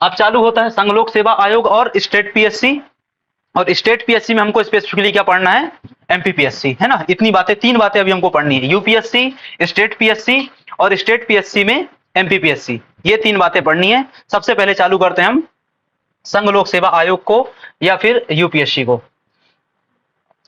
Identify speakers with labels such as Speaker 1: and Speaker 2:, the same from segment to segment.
Speaker 1: अब चालू होता है संघ लोक सेवा आयोग और स्टेट पीएससी। और स्टेट पीएससी में हमको स्पेसिफिकली क्या पढ़ना है, एमपीपीएससी, है ना। इतनी बातें, तीन बातें अभी हमको पढ़नी है, यूपीएससी, स्टेट पीएससी और स्टेट पीएससी में एमपीपीएससी, ये तीन बातें पढ़नी है। सबसे पहले चालू करते हैं हम संघ लोक सेवा आयोग को या फिर यूपीएससी को।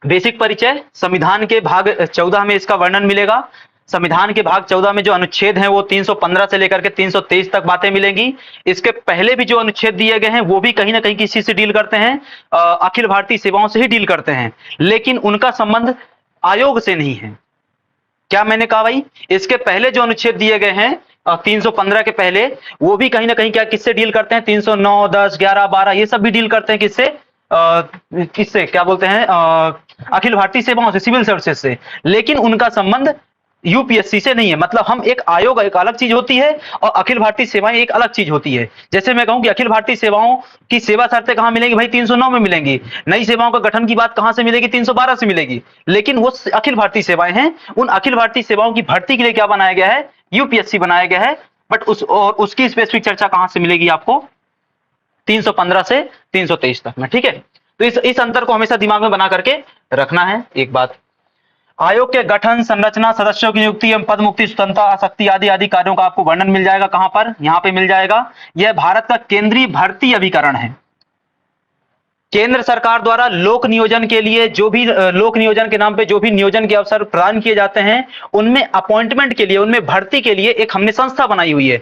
Speaker 1: बेसिक परिचय, संविधान के भाग 14 में इसका वर्णन मिलेगा। संविधान के भाग 14 में जो अनुच्छेद हैं वो 315 से लेकर के 323 तक बातें मिलेंगी। इसके पहले भी जो अनुच्छेद दिए गए हैं वो भी कहीं ना कहीं किसी से डील करते हैं, अखिल भारतीय सेवाओं से ही डील करते हैं, लेकिन उनका संबंध आयोग से नहीं है। क्या मैंने कहा भाई, इसके पहले जो अनुच्छेद दिए गए हैं 315 के पहले, वो भी कहीं ना कहीं क्या किससे डील करते हैं, 309, 10, 11, 12 ये सब भी डील करते हैं किससे, किससे क्या बोलते हैं, अखिल भारतीय सेवाओं से, सिविल सर्विसेज से, लेकिन उनका संबंध यूपीएससी से नहीं है। मतलब हम एक आयोग एक अलग चीज होती है और अखिल भारतीय सेवाएं एक अलग चीज होती है। जैसे मैं कहूं कि अखिल भारतीय सेवाओं की सेवा शर्तें कहां मिलेंगी भाई, 309 में मिलेंगी। नई सेवाओं का गठन की बात कहां से मिलेगी, 312 से मिलेगी। लेकिन वो अखिल भारतीय सेवाएं हैं, उन अखिल भारतीय सेवाओं की भर्ती के लिए क्या बनाया गया है, यूपीएससी बनाया गया है। बट उसकी स्पेसिफिक चर्चा कहां से मिलेगी आपको, 315 से 323 तक में, ठीक है। तो इस अंतर को हमेशा दिमाग में बना करके रखना है। एक बात, आयोग के गठन, संरचना, सदस्यों की नियुक्ति एवं पद मुक्ति, स्वतंत्रता, आसक्ति आदि आदि कार्यों का आपको वर्णन मिल जाएगा। कहां पर, यहां पे मिल जाएगा। यह भारत का केंद्रीय भर्ती अभिकरण है। केंद्र सरकार द्वारा लोक नियोजन के लिए जो भी लोक नियोजन के नाम पे जो भी नियोजन के अवसर प्रदान किए जाते हैं, उनमें अपॉइंटमेंट के लिए, उनमें भर्ती के लिए एक हमने संस्था बनाई हुई है।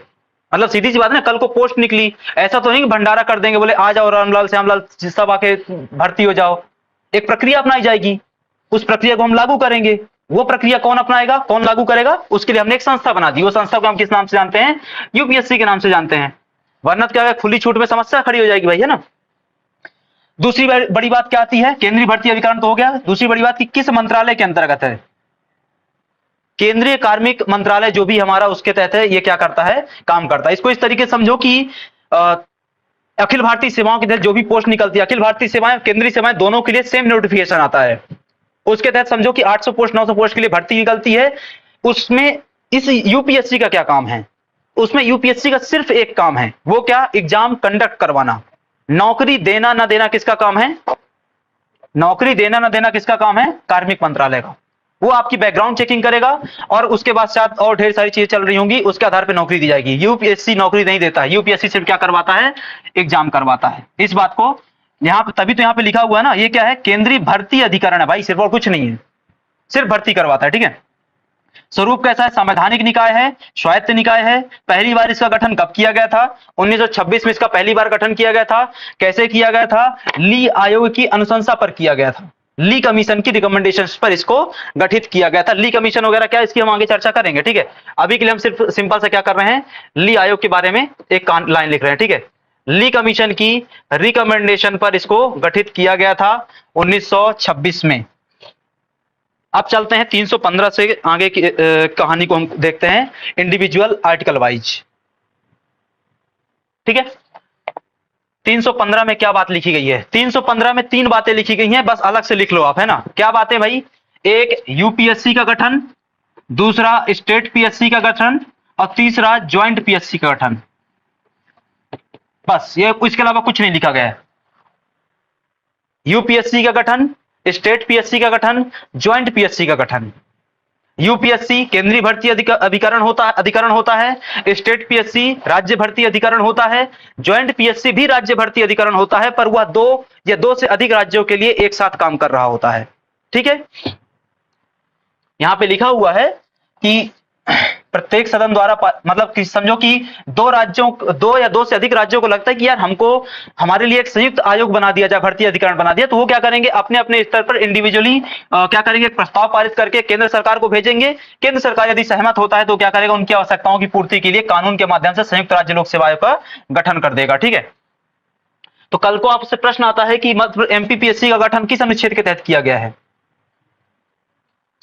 Speaker 1: मतलब सीधी सी बात है ना, कल को पोस्ट निकली, ऐसा तो नहीं कि भंडारा कर देंगे, बोले आ जाओ रामलाल श्यामलाल सब आके भर्ती हो जाओ। एक प्रक्रिया अपनाई जाएगी, उस प्रक्रिया को हम लागू करेंगे। वो प्रक्रिया कौन अपनाएगा, कौन लागू करेगा, उसके लिए हमने एक संस्था बना दी। वो संस्था को हम किस नाम से जानते हैं, यूपीएससी के नाम से जानते हैं। वरना क्या है, खुली छूट में समस्या खड़ी हो जाएगी भाई, है ना। दूसरी बड़ी बात क्या आती है, केंद्रीय भर्ती अधिकरण तो हो गया। दूसरी बड़ी बात कि किस मंत्रालय के अंतर्गत है, केंद्रीय कार्मिक मंत्रालय जो भी हमारा उसके तहत है, ये क्या करता है, काम करता है। इसको इस तरीके से समझो कि अखिल भारतीय सेवाओं के तहत जो भी पोस्ट निकलती है, अखिल भारतीय सेवाएं केंद्रीय सेवाएं दोनों के लिए सेम नोटिफिकेशन आता है। उसके तहत समझो कि 800 पोस्ट 900 पोस्ट के लिए भर्ती निकलती है। उसमें इस यूपीएससी का क्या काम है, उसमें यूपीएससी का सिर्फ एक काम है, वो क्या, एग्जाम कंडक्ट करवाना। नौकरी देना ना देना किसका काम है, नौकरी देना ना देना किसका काम है, कार्मिक मंत्रालय का। वो आपकी बैकग्राउंड चेकिंग करेगा और उसके बाद साथ और ढेर सारी चीजें चल रही होंगी, उसके आधार पर नौकरी दी जाएगी। यूपीएससी नौकरी नहीं देता है, यूपीएससी सिर्फ क्या करवाता है, एग्जाम करवाता है। इस बात को यहां पर तभी तो यहां पे लिखा हुआ है ना, ये क्या है, केंद्रीय भर्ती अधिकरण है भाई, सिर्फ और कुछ नहीं है, सिर्फ भर्ती करवाता है, ठीक है। स्वरूप कैसा है, संवैधानिक निकाय है, स्वायत्त निकाय है। पहली बार इसका गठन कब किया गया था, 1926 में इसका पहली बार गठन किया गया था। कैसे किया गया था, ली आयोग की अनुशंसा पर किया गया था। ली कमीशन की रिकमेंडेशंस पर इसको गठित किया गया था। ली कमीशन वगैरह क्या, इसकी हम आगे चर्चा करेंगे, ठीक है। अभी के लिए हम सिर्फ सिंपल से क्या कर रहे हैं, ली आयोग के बारे में एक लाइन लिख रहे हैं, ठीक है। ली कमीशन की रिकमेंडेशन पर इसको गठित किया गया था 1926 में। अब चलते हैं 315 से आगे की कहानी को हम देखते हैं, इंडिविजुअल आर्टिकल वाइज, ठीक है। 315 में क्या बात लिखी गई है, 315 में तीन बातें लिखी गई हैं, बस अलग से लिख लो आप, है ना। क्या बातें भाई, एक यूपीएससी का गठन, दूसरा स्टेट पीएससी का गठन और तीसरा ज्वाइंट पीएससी का गठन। बस ये, इसके अलावा कुछ नहीं लिखा गया है। यूपीएससी का गठन, स्टेट पीएससी का गठन, ज्वाइंट पीएससी का गठन। यूपीएससी केंद्रीय भर्ती अधिकरण होता है, स्टेट पीएससी राज्य भर्ती अधिकरण होता है, ज्वाइंट पीएससी भी राज्य भर्ती अधिकरण होता है, पर वह दो या दो से अधिक राज्यों के लिए एक साथ काम कर रहा होता है, ठीक है। यहां पे लिखा हुआ है कि प्रत्येक सदन द्वारा मतलब कि समझो कि दो या दो से अधिक राज्यों को लगता है कि यार हमको हमारे लिए एक संयुक्त आयोग बना दिया जाए, भर्ती अधिकरण बना दिया, तो वो क्या करेंगे, अपने अपने स्तर पर इंडिविजुअली क्या करेंगे, एक प्रस्ताव पारित करके केंद्र सरकार को भेजेंगे। केंद्र सरकार यदि सहमत होता है तो क्या करेगा, उनकी आवश्यकताओं की पूर्ति के लिए कानून के माध्यम से संयुक्त राज्य लोक सेवा आयोग का गठन कर देगा, ठीक है। तो कल को आपसे प्रश्न आता है कि मतलब एमपीपीएससी का गठन किस अनुच्छेद के तहत किया गया है।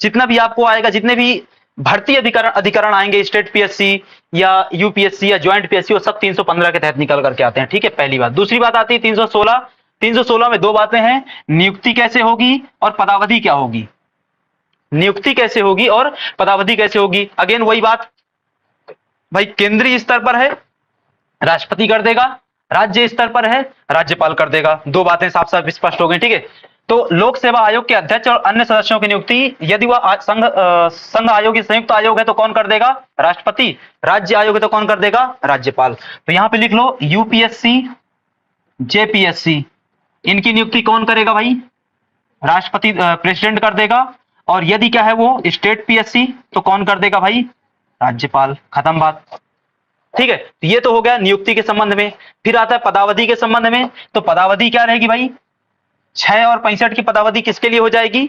Speaker 1: जितना भी आपको आएगा, जितने भी भर्ती अधिकरण आएंगे, स्टेट पीएससी या यूपीएससी या ज्वाइंट पीएससी, वो सब 315 के तहत निकल करके आते हैं, ठीक है। पहली बात। दूसरी बात आती है 316। 316 में दो बातें हैं, नियुक्ति कैसे होगी और पदावधि क्या होगी। नियुक्ति कैसे होगी और पदावधि कैसे होगी। अगेन वही बात भाई, केंद्रीय स्तर पर है, राष्ट्रपति कर देगा। राज्य स्तर पर है, राज्यपाल कर देगा। दो बातें साफ साफ स्पष्ट हो गई, ठीक है। तो लोक सेवा आयोग के अध्यक्ष और अन्य सदस्यों की नियुक्ति यदि वह संघ आयोग या संयुक्त आयोग है तो कौन कर देगा? राष्ट्रपति। राज्य आयोग है तो कौन कर देगा? राज्यपाल। तो यहां पे लिख लो यूपीएससी, जेपीएससी, इनकी नियुक्ति कौन करेगा भाई? राष्ट्रपति, प्रेसिडेंट कर देगा। और यदि क्या है वो स्टेट पीएससी तो कौन कर देगा भाई? राज्यपाल। खत्म बात, ठीक है। तो ये तो हो गया नियुक्ति के संबंध में। फिर आता है पदावधि के संबंध में। तो पदावधि क्या रहेगी भाई? 6 और 65 की पदावधि किसके लिए हो जाएगी?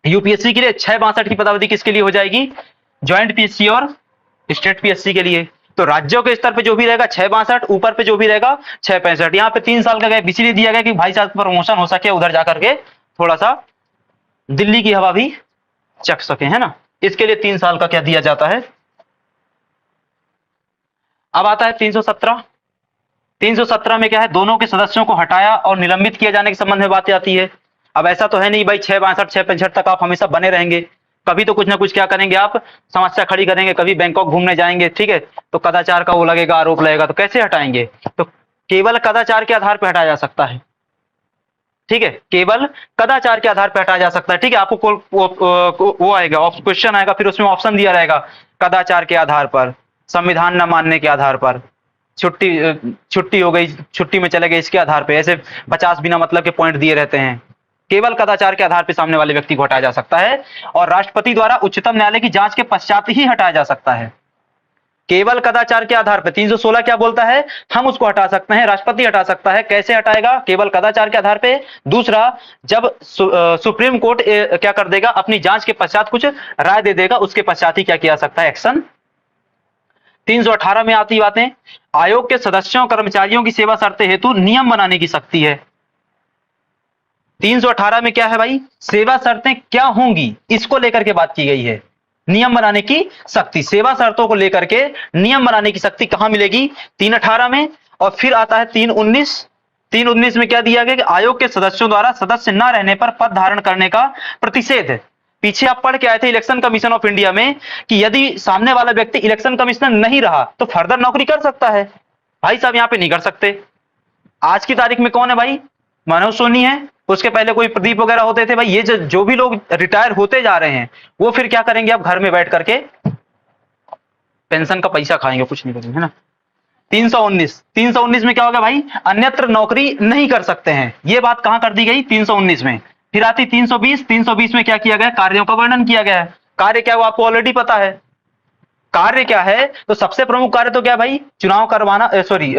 Speaker 1: यूपीएससी के लिए। 6 62 की पदावधि किसके लिए हो जाएगी? ज्वाइंट पीएससी और स्टेट पीएससी के लिए। तो राज्यों के स्तर पे जो भी रहेगा 6 62, ऊपर पे जो भी रहेगा 6 65। यहाँ पे 3 साल का गैप इसलिए दिया गया कि भाई साहब प्रमोशन हो सके, उधर जाकर के थोड़ा सा दिल्ली की हवा भी चख सके, है ना। इसके लिए 3 साल का क्या दिया जाता है। अब आता है 317। 317 में क्या है? दोनों के सदस्यों को हटाया और निलंबित किए जाने के संबंध में बात आती है। अब ऐसा तो है नहीं भाई 6 62 6 65 तक आप हमेशा बने रहेंगे। कभी तो कुछ ना कुछ क्या करेंगे आप? समस्या खड़ी करेंगे। कभी बैंकॉक घूमने जाएंगे, ठीक है, तो कदाचार का वो लगेगा, आरोप लगेगा, तो कैसे हटाएंगे? तो केवल कदाचार के आधार पर हटाया जा सकता है, ठीक है। केवल कदाचार के आधार पर हटाया जा सकता है, ठीक है। आपको वो आएगा, क्वेश्चन आएगा, फिर उसमें ऑप्शन दिया रहेगा कदाचार के आधार पर, संविधान न मानने के आधार पर, छुट्टी हो गई, छुट्टी में चले गए इसके आधार पे, ऐसे 50 बिना मतलब के पॉइंट दिए रहते हैं। केवल कदाचार के आधार पे सामने वाले व्यक्ति को हटाया जा सकता है और राष्ट्रपति द्वारा उच्चतम न्यायालय की जांच के पश्चात ही हटाया जा सकता है। केवल कदाचार के आधार पर 316 क्या बोलता है? हम उसको हटा सकते हैं, राष्ट्रपति हटा सकता है। कैसे हटाएगा? केवल कदाचार के आधार पे। दूसरा, जब सुप्रीम कोर्ट क्या कर देगा? अपनी जांच के पश्चात कुछ राय दे देगा, उसके पश्चात ही क्या किया सकता है? एक्शन। 318 में आती बातें, आयोग के सदस्यों कर्मचारियों की सेवा शर्तें हेतु नियम बनाने की शक्ति है। 318 में क्या है भाई? सेवा शर्तें क्या होंगी इसको लेकर के बात की गई है। नियम बनाने की शक्ति, सेवा शर्तों को लेकर के नियम बनाने की शक्ति कहां मिलेगी? 318 में। और फिर आता है 319। 319 में क्या दिया गया कि आयोग के सदस्यों द्वारा सदस्य न रहने पर पद धारण करने का प्रतिषेध। पीछे आप पढ़ के आए थे इलेक्शन कमीशन ऑफ इंडिया में कि यदि सामने वाला व्यक्ति इलेक्शन कमिश्नर नहीं रहा तो फर्दर नौकरी कर सकता है। भाई साहब यहां पे नहीं कर सकते। आज की तारीख में कौन है भाई? मनोज सोनी है। उसके पहले कोई प्रदीप वगैरह होते थे। भाई ये जो भी लोग रिटायर होते जा रहे हैं वो फिर क्या करेंगे? अब घर में बैठ करके पेंशन का पैसा खाएंगे, कुछ नहीं करेंगे, है ना। 319 में क्या होगा भाई? अन्यत्र नौकरी नहीं कर सकते हैं। ये बात कहां कर दी गई? 319 में। फिर आती 320। 320 में क्या किया गया? कार्यों का वर्णन किया गया है। कार्य क्या है वो आपको ऑलरेडी पता है। कार्य क्या है? तो सबसे प्रमुख कार्य तो क्या है भाई? चुनाव करवाना, सॉरी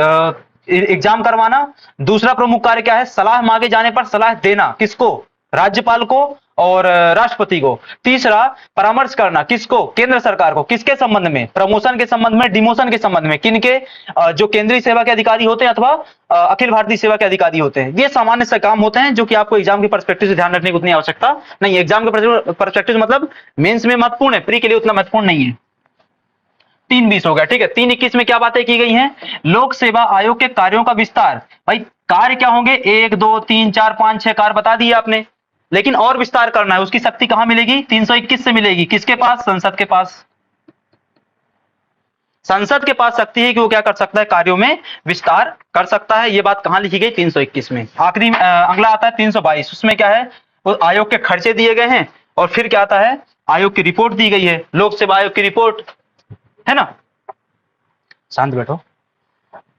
Speaker 1: एग्जाम करवाना। दूसरा प्रमुख कार्य क्या है? सलाह मांगे जाने पर सलाह देना। किसको? राज्यपाल को और राष्ट्रपति को। तीसरा, परामर्श करना। किसको? केंद्र सरकार को। किसके संबंध में? प्रमोशन के संबंध में, डिमोशन के संबंध में। किनके? जो केंद्रीय सेवा के अधिकारी होते हैं अथवा अखिल भारतीय सेवा के अधिकारी होते हैं। ये सामान्य से काम होते हैं जो कि आपको एग्जाम के पर्सपेक्टिव से ध्यान रखने की उतनी आवश्यकता नहीं। एग्जाम के पर्सपेक्टिव मतलब मेंस में महत्वपूर्ण है, प्री के लिए उतना महत्वपूर्ण नहीं है। 320 हो गया, ठीक है। 321 में क्या बातें की गई हैं? लोक सेवा आयोग के कार्यों का विस्तार। भाई कार्य क्या होंगे? 1 2 3 4 5 6 कार्य बता दिए आपने, लेकिन और विस्तार करना है। उसकी शक्ति कहां मिलेगी? 321 से मिलेगी। किसके पास? संसद के पास। संसद के पास शक्ति है कि वो क्या कर सकता है? कार्यों में विस्तार कर सकता है। ये बात कहां लिखी गई? 321 में। आखिरी अगला आता है 322। उसमें क्या है? वो आयोग के खर्चे दिए गए हैं और फिर क्या आता है? आयोग की रिपोर्ट दी गई है, लोक सेवा आयोग की रिपोर्ट, है ना। शांत बैठो।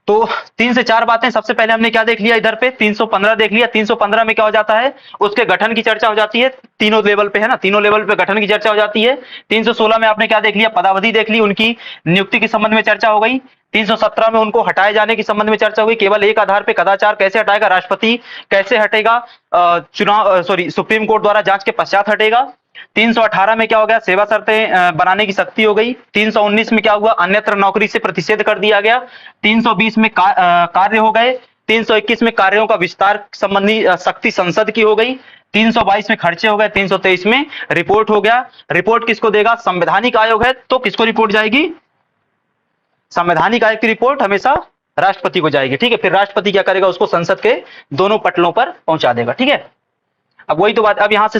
Speaker 1: तो 3 से 4 बातें सबसे पहले हमने क्या देख लिया? इधर पे 315 देख लिया। 315 में क्या हो जाता है? उसके गठन की चर्चा हो जाती है तीनों लेवल पे, है ना। तीनों लेवल पे गठन की चर्चा हो जाती है। 316 में आपने क्या देख लिया? पदावधि देख ली, उनकी नियुक्ति के संबंध में चर्चा हो गई। 317 में उनको हटाए जाने के संबंध में चर्चा हो गई। केवल एक आधार पे कदाचार कैसे हटाएगा? राष्ट्रपति कैसे हटेगा? सुप्रीम कोर्ट द्वारा जांच के पश्चात हटेगा। 318 में क्या हो गया? सेवा शर्तें बनाने की शक्ति हो गई। 319 में क्या हुआ? अन्यत्र नौकरी से प्रतिषेध कर दिया गया। 320 में कार्य हो गए। 321 में कार्यों का विस्तार संबंधी शक्ति संसद की हो गई। 322 में खर्चे हो गए। 323 में रिपोर्ट हो गया। रिपोर्ट किसको देगा? संवैधानिक आयोग है तो किसको रिपोर्ट जाएगी? संवैधानिक आयोग की रिपोर्ट हमेशा राष्ट्रपति को जाएगी, ठीक है। फिर राष्ट्रपति क्या करेगा? उसको संसद के दोनों पटलों पर पहुंचा देगा, ठीक है। अब वही तो बात, अब यहां से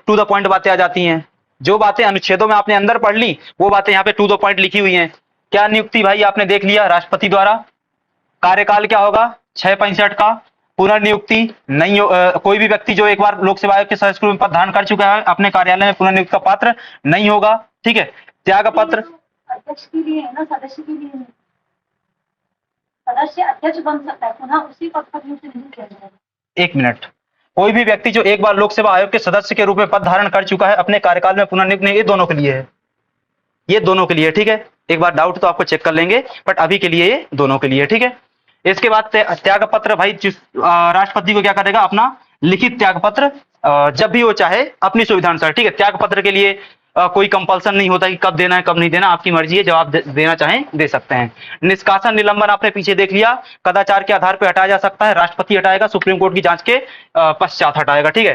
Speaker 1: टू द पॉइंट बातें आ जाती हैं। जो बातें अनुच्छेदों में आपने अंदर पढ़ ली वो बातें यहाँ पे टू द पॉइंट लिखी हुई हैं। क्या नियुक्ति भाई आपने देख लिया? राष्ट्रपति द्वारा कार्यकाल क्या होगा 665 का। पुनर्नियुक्ति नहीं कोई भी व्यक्ति जो एक बार लोक सेवा आयोग के सदस्य के रूप में पद धारण कर चुका है अपने कार्यालय में पुनर्नियुक्ति का पात्र नहीं होगा। ठीक है, त्याग पत्र
Speaker 2: अध्यक्ष के लिए है ना, सदस्य के लिए नहीं। सदस्य अध्यक्ष बन सकता है, पुनः उसी पद पर नियुक्त नहीं किया जाएगा।
Speaker 1: एक मिनट, कोई भी व्यक्ति जो एक बार लोक सेवा आयोग के सदस्य के रूप में पद धारण कर चुका है अपने कार्यकाल में पुनर्नियुक्त नहीं, ये दोनों के लिए है, ये दोनों के लिए। ठीक है, एक बार डाउट तो आपको चेक कर लेंगे, बट अभी के लिए ये दोनों के लिए। ठीक है, इसके बाद त्याग पत्र भाई राष्ट्रपति को क्या करेगा, अपना लिखित त्याग पत्र जब भी वो चाहे अपनी सुविधा अनुसार। ठीक है, त्याग पत्र के लिए कोई कंपल्सन नहीं होता कि कब देना है कब नहीं देना, आपकी मर्जी है, जब आप देना चाहें दे सकते हैं। निष्कासन निलंबन आपने पीछे देख लिया, कदाचार के आधार पर हटाया जा सकता है, राष्ट्रपति हटाएगा, सुप्रीम कोर्ट की जांच के पश्चात हटाएगा। ठीक है,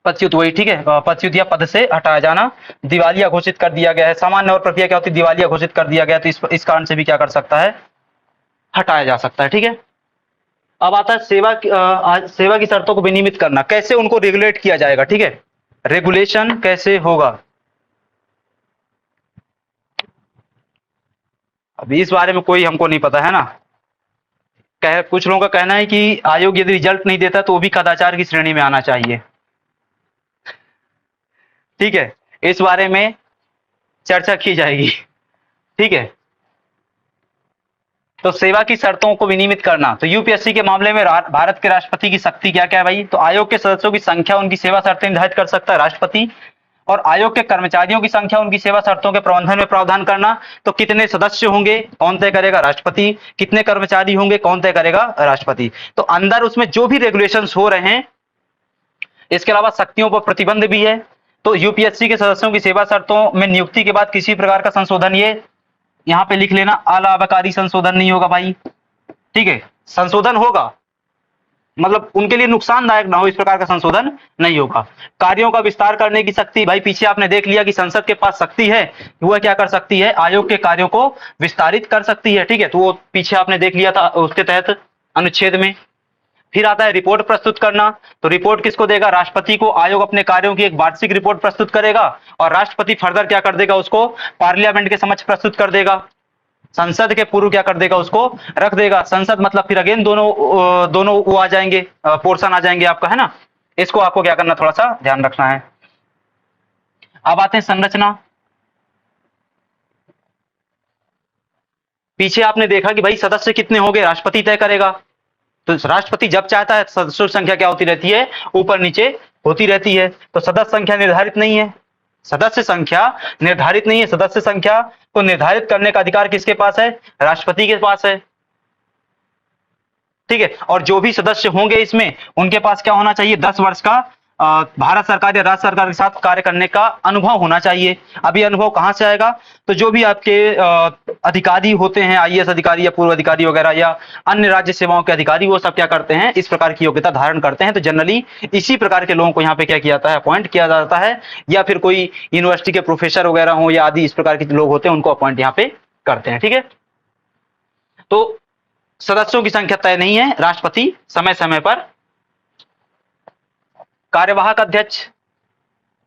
Speaker 1: पदच्युत वही, ठीक है, पदच्युत या पद से हटाया जाना। दिवालिया घोषित कर दिया गया है, सामान्य और प्रक्रिया क्या होती है, दिवालिया घोषित कर दिया गया, तो इस कारण से भी क्या कर सकता है, हटाया जा सकता है। ठीक है, अब आता है सेवा की शर्तों को विनियमित करना, कैसे उनको रेगुलेट किया जाएगा। ठीक है, रेगुलेशन कैसे होगा, अभी इस बारे में कोई हमको नहीं पता है ना। कुछ लोगों का कहना है कि आयोग यदि रिजल्ट नहीं देता तो वो भी कदाचार की श्रेणी में आना चाहिए। ठीक है, इस बारे में चर्चा की जाएगी। ठीक है, तो सेवा की शर्तों को विनियमित करना, तो यूपीएससी के मामले में भारत के राष्ट्रपति की शक्ति क्या क्या है भाई, तो आयोग के सदस्यों की संख्या उनकी सेवा शर्तें निर्धारित कर सकता है राष्ट्रपति, और आयोग के कर्मचारियों की संख्या उनकी सेवा शर्तों के प्रबंधन में प्रावधान करना, तो कितने सदस्य होंगे कौन तय करेगा, राष्ट्रपति, कितने कर्मचारी होंगे कौन तय करेगा, राष्ट्रपति। तो अंदर उसमें जो भी रेगुलेशंस हो रहे हैं, इसके अलावा शक्तियों पर प्रतिबंध भी है। तो यूपीएससी के सदस्यों की सेवा शर्तों में नियुक्ति के बाद किसी प्रकार का संशोधन, ये यहां पे लिख लेना, अलाभकारी संशोधन नहीं होगा भाई। ठीक है, संशोधन होगा मतलब उनके लिए नुकसानदायक ना हो, इस प्रकार का संशोधन नहीं होगा। कार्यों का विस्तार करने की शक्ति, भाई पीछे आपने देख लिया कि संसद के पास शक्ति है, वह क्या कर सकती है, आयोग के कार्यों को विस्तारित कर सकती है। ठीक है, तो वो पीछे आपने देख लिया था उसके तहत अनुच्छेद में। फिर आता है रिपोर्ट प्रस्तुत करना, तो रिपोर्ट किसको देगा, राष्ट्रपति को। आयोग अपने कार्यों की एक वार्षिक रिपोर्ट प्रस्तुत करेगा और राष्ट्रपति फर्दर क्या कर देगा, उसको पार्लियामेंट के समक्ष प्रस्तुत कर देगा, संसद के पूर्व क्या कर देगा, उसको रख देगा। संसद मतलब फिर अगेन दोनों वो आ जाएंगे, पोर्शन आ जाएंगे आपका, है ना। इसको आपको क्या करना, थोड़ा सा ध्यान रखना है। अब आते हैं संरचना। पीछे आपने देखा कि भाई सदस्य कितने होंगे, राष्ट्रपति तय करेगा, तो राष्ट्रपति जब चाहता है सदस्यों की संख्या क्या होती रहती है, ऊपर नीचे होती रहती है। तो सदस्य संख्या निर्धारित नहीं है, सदस्य संख्या निर्धारित नहीं है, सदस्य संख्या को निर्धारित करने का अधिकार किसके पास है, राष्ट्रपति के पास है। ठीक है, और जो भी सदस्य होंगे इसमें उनके पास क्या होना चाहिए, 10 वर्ष का भारत सरकार या राज्य सरकार के साथ कार्य करने का अनुभव होना चाहिए। अभी अनुभव कहां से आएगा, तो जो भी आपके अधिकारी होते हैं, आईएएस अधिकारी या पूर्व अधिकारी वगैरह या अन्य राज्य सेवाओं के अधिकारी, वो सब क्या करते हैं, इस प्रकार की योग्यता धारण करते हैं। तो जनरली इसी प्रकार के लोगों को यहाँ पे क्या किया जाता है, अपॉइंट किया जाता है, या फिर कोई यूनिवर्सिटी के प्रोफेसर वगैरह हो या आदि इस प्रकार के लोग होते हैं उनको अपॉइंट यहाँ पे करते हैं। ठीक है, तो सदस्यों की संख्या तय नहीं है, राष्ट्रपति समय समय पर। कार्यवाहक अध्यक्ष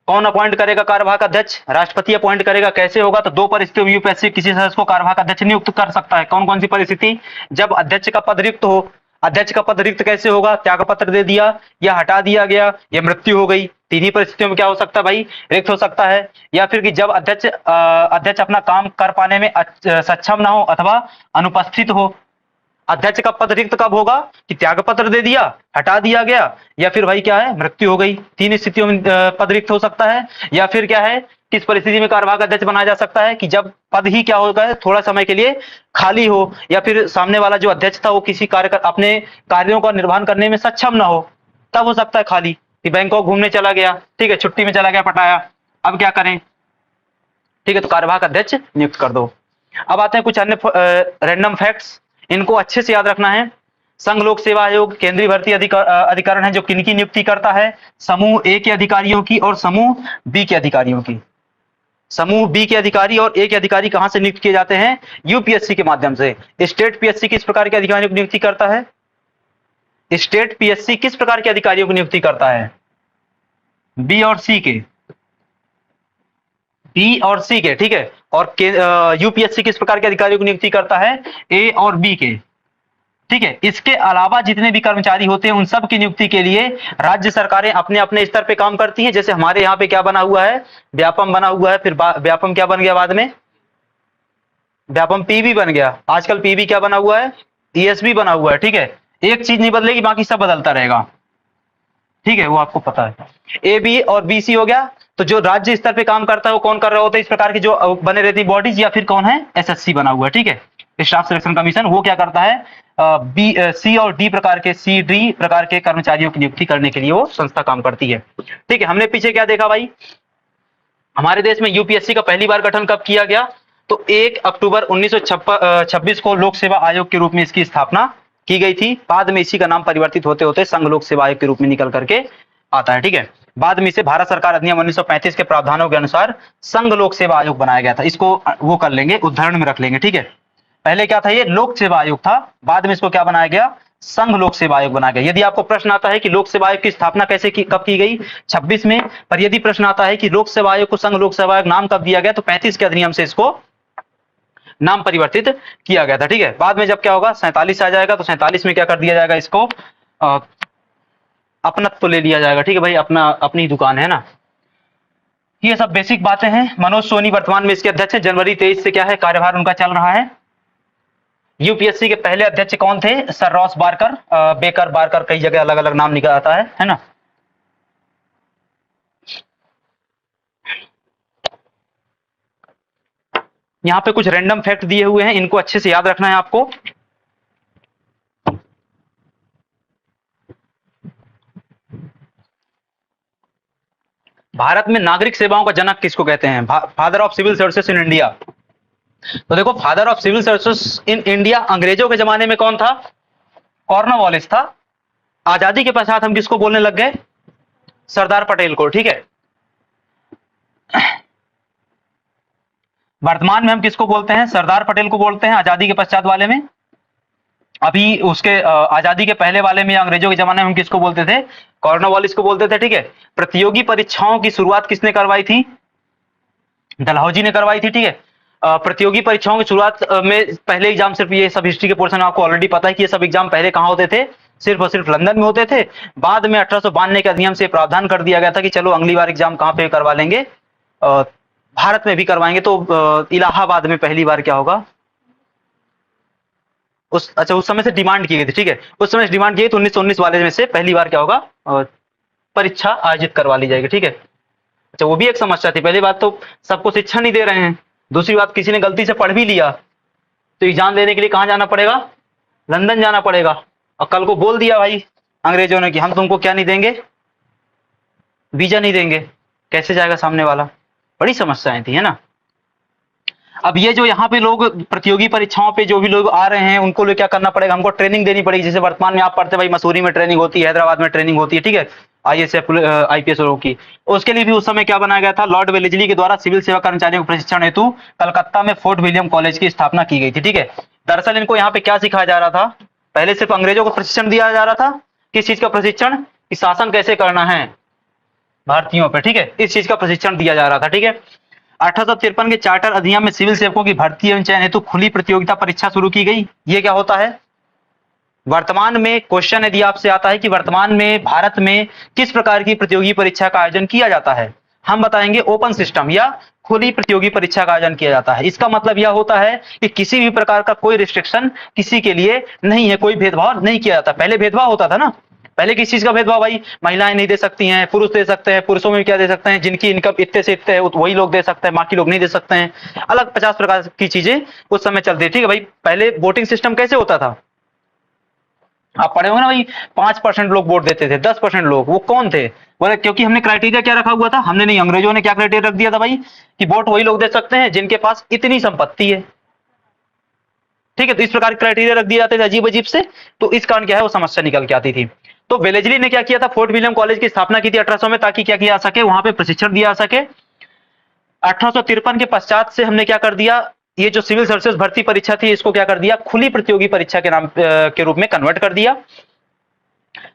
Speaker 1: कौन अपॉइंट करेगा, कार्यवाहक अध्यक्ष राष्ट्रपति अपॉइंट करेगा। कैसे होगा, तो 2 परिस्थितियों में यूपीएससी किसी सदस्य को कार्यवाहक अध्यक्ष नियुक्त कर सकता है। कौन कौन सी परिस्थिति, जब अध्यक्ष का पद रिक्त हो। अध्यक्ष का पद रिक्त कैसे होगा, त्याग पत्र दे दिया या हटा दिया गया या मृत्यु हो गई, तीन ही परिस्थितियों में क्या हो सकता है भाई, रिक्त हो सकता है। या फिर कि जब अध्यक्ष अपना काम कर पाने में सक्षम ना हो अथवा अनुपस्थित हो। अध्यक्ष का पद रिक्त कब होगा, कि त्याग पत्र दे दिया, हटा दिया गया, या फिर भाई क्या है, मृत्यु हो गई। तीन स्थितियों में पद रिक्त हो सकता है। या फिर क्या है, किस परिस्थिति में कार्यवाहक अध्यक्ष बनाया जा सकता है, कि जब पद ही क्या होगा, थोड़ा समय के लिए खाली हो, या फिर सामने वाला जो अध्यक्ष था वो किसी अपने कार्यों का निर्वहन करने में सक्षम ना हो, तब हो सकता है खाली, कि बैंकॉक घूमने चला गया, ठीक है, छुट्टी में चला गया, पटाया, अब क्या करें। ठीक है, तो कार्यवाहक अध्यक्ष नियुक्त कर दो। अब आते हैं कुछ अन्य रैंडम फैक्ट्स, इनको अच्छे से याद रखना है। संघ लोक सेवा आयोग केंद्रीय भर्ती अधिकरण है जो किनकी नियुक्ति करता है, समूह ए के अधिकारियों की और समूह बी के अधिकारियों की। समूह बी के अधिकारी और ए के अधिकारी कहां से नियुक्त किए जाते हैं, यूपीएससी के माध्यम से। स्टेट पीएससी किस प्रकार के अधिकारियों की नियुक्ति करता है, स्टेट पीएससी किस प्रकार के अधिकारियों की नियुक्ति करता है, बी और सी के। बी और सी के, ठीक है। और यूपीएससी किस प्रकार के अधिकारियों की नियुक्ति करता है? ए और बी के, ठीक है। इसके अलावा जितने भी कर्मचारी होते हैं उन सब की नियुक्ति के लिए राज्य सरकारें अपने अपने स्तर पे काम करती हैं। जैसे हमारे यहाँ पे क्या बना हुआ है? व्यापम बना हुआ है, फिर व्यापम क्या बन गया बाद में? व्यापम पीबी बन गया। आजकल पीबी क्या बना हुआ है? ईएसबी बना हुआ है, ठीक है। एक चीज नहीं बदलेगी, बाकी सब बदलता रहेगा, ठीक है, वो आपको पता है। ए बी और बी सी हो गया। तो जो राज्य स्तर पे काम करता है वो कौन कर रहा होता है? इस प्रकार की जो बने रहती बॉडीज, या फिर कौन है? एसएससी बना हुआ है, ठीक है, स्टाफ सिलेक्शन कमीशन। वो क्या करता है? बी सी और डी प्रकार के, सी डी प्रकार के कर्मचारियों की नियुक्ति करने के लिए वो संस्था काम करती है, ठीक है। हमने पीछे क्या देखा भाई? हमारे देश में यूपीएससी का पहली बार गठन कब किया गया? तो 1 अक्टूबर 1926 को लोक सेवा आयोग के रूप में इसकी स्थापना की गई थी। बाद में इसी का नाम परिवर्तित होते होते संघ लोक सेवा आयोग के रूप में निकल करके आता है, ठीक है। बाद में इसे भारत सरकार अधिनियम 1935 के प्रावधानों के अनुसार संघ लोक सेवा आयोग बनाया गया था। इसको वो कर लेंगे, उदाहरण में रख लेंगे, ठीक है। पहले क्या था? ये लोक सेवा आयोग था, बाद में इसको क्या बनाया गया? संघ लोक सेवा आयोग बनाया गया। यदि आपको प्रश्न आता है कि लोक सेवा आयोग की स्थापना कब की गई? 26 में। पर यदि प्रश्न आता है कि लोक सेवा आयोग को संघ लोक सेवा आयोग नाम कब दिया गया? तो 35 के अधिनियम से इसको नाम परिवर्तित किया गया था, ठीक है। बाद में जब क्या होगा? 47 आ जाएगा, तो 47 में क्या कर दिया जाएगा? इसको अपनत्व ले लिया जाएगा, ठीक है भाई, अपनी दुकान है ना। ये सब बेसिक बातें हैं। मनोज सोनी वर्तमान में इसके अध्यक्ष हैं। जनवरी 23 से क्या है? कार्यभार उनका चल रहा है। यूपीएससी के पहले अध्यक्ष कौन थे? Sir Ross Barker, baker, Barker, कई जगह अलग अलग नाम निकल आता है ना। यहाँ पे कुछ रैंडम फैक्ट दिए हुए हैं, इनको अच्छे से याद रखना है आपको। भारत में नागरिक सेवाओं का जनक किसको कहते हैं? Father of civil services in India. तो देखो, father of civil services in India अंग्रेजों के जमाने में कौन था? कॉर्नवालिस था। आजादी के पश्चात हम किसको बोलने लग गए? सरदार पटेल को, ठीक है। वर्तमान में हम किसको बोलते हैं? सरदार पटेल को बोलते हैं। आजादी के पश्चात वाले में, अभी उसके आजादी के पहले वाले में, अंग्रेजों के जमाने में हम किसको बोलते थे? कॉर्नवालिस को बोलते थे, ठीक है। प्रतियोगी परीक्षाओं की शुरुआत किसने करवाई थी? डलहौजी ने करवाई थी, ठीक है। प्रतियोगी परीक्षाओं की शुरुआत में पहले एग्जाम, सिर्फ ये सब हिस्ट्री के पोर्शन आपको ऑलरेडी पता है कि ये सब एग्जाम पहले कहां होते थे? सिर्फ और सिर्फ लंदन में होते थे। बाद में 1892 के अधिनियम से प्रावधान कर दिया गया था कि चलो अगली बार एग्जाम कहां पे करवा लेंगे? भारत में भी करवाएंगे। तो इलाहाबाद में पहली बार क्या होगा? उस समय से डिमांड की गई थी, ठीक है। उस समय डिमांड की गई तो 1919 वाले में से पहली बार क्या होगा? परीक्षा आयोजित करवा ली जाएगी, ठीक है। अच्छा, वो भी एक समस्या थी। पहली बात तो सबको शिक्षा नहीं दे रहे हैं, दूसरी बात किसी ने गलती से पढ़ भी लिया तो एग्जाम देने के लिए कहां जाना पड़ेगा? लंदन जाना पड़ेगा। और कल को बोल दिया भाई अंग्रेजों ने कि हम तुमको क्या नहीं देंगे? वीजा नहीं देंगे, कैसे जाएगा सामने वाला? बड़ी समस्याएं थी, है ना। अब ये जो यहाँ पे लोग प्रतियोगी परीक्षाओं पे जो भी लोग आ रहे हैं उनको लिए क्या करना पड़ेगा? हमको ट्रेनिंग देनी पड़ेगी। जैसे वर्तमान में आप पढ़ते भाई, मसूरी में ट्रेनिंग होती है, हैदराबाद में ट्रेनिंग होती है, ठीक है, आईएएस आईपीएस लोगों की। उसके लिए भी उस समय क्या बनाया गया था? लॉर्ड वेलेस्ली के द्वारा सिविल सेवा कर्मचारियों को प्रशिक्षण हेतु कलकत्ता में फोर्ट विलियम कॉलेज की स्थापना की गई थी, ठीक है। दरअसल इनको यहाँ पे क्या सिखाया जा रहा था? पहले सिर्फ अंग्रेजों को प्रशिक्षण दिया जा रहा था। किस चीज का प्रशिक्षण? कि शासन कैसे करना है भारतीयों पे, ठीक है, इस चीज का प्रशिक्षण दिया जा रहा था, ठीक है। 1853 के चार्टर अधिनियम में सिविल सेवकों की भर्ती एवं चयन हेतु खुली प्रतियोगिता परीक्षा शुरू की गई। ये क्या होता है? वर्तमान में क्वेश्चन यदि आपसे आता है कि वर्तमान में भारत में किस प्रकार की प्रतियोगी परीक्षा का आयोजन किया जाता है, हम बताएंगे ओपन सिस्टम या खुली प्रतियोगी परीक्षा का आयोजन किया जाता है। इसका मतलब यह होता है कि किसी भी प्रकार का कोई रिस्ट्रिक्शन किसी के लिए नहीं है, कोई भेदभाव नहीं किया जाता। पहले भेदभाव होता था ना, पहले किस चीज का भेदभाव भाई? महिलाएं नहीं दे सकती हैं, पुरुष दे सकते हैं। पुरुषों में क्या दे सकते हैं? जिनकी इनकम इतने से इतने है वही लोग दे सकते हैं, बाकी लोग नहीं दे सकते हैं। अलग 50 प्रकार की चीजें उस समय चलती है, ठीक है भाई। पहले वोटिंग सिस्टम कैसे होता था? आप पढ़े होंगे ना भाई, 5% लोग वोट देते थे, 10% लोग। वो कौन थे? बोले क्योंकि हमने क्राइटेरिया क्या रखा हुआ था? हमने नहीं, अंग्रेजों ने क्या क्राइटेरिया रख दिया था भाई? कि वोट वही लोग दे सकते हैं जिनके पास इतनी संपत्ति है, ठीक है। तो इस प्रकार क्राइटेरिया रख दिए जाते थे अजीब अजीब से। तो इस कारण क्या है, वो समस्या निकल के आती थी। तो वेलेस्ली ने क्या किया था? फोर्ट विलियम कॉलेज की स्थापना की थी 1800 में, ताकि क्या किया जा सके? वहां पे प्रशिक्षण दिया जा सके। 1853 के पश्चात से हमने क्या कर दिया? ये जो सिविल सर्विसेज भर्ती परीक्षा थी इसको क्या कर दिया? खुली प्रतियोगी परीक्षा के नाम के रूप में कन्वर्ट कर दिया।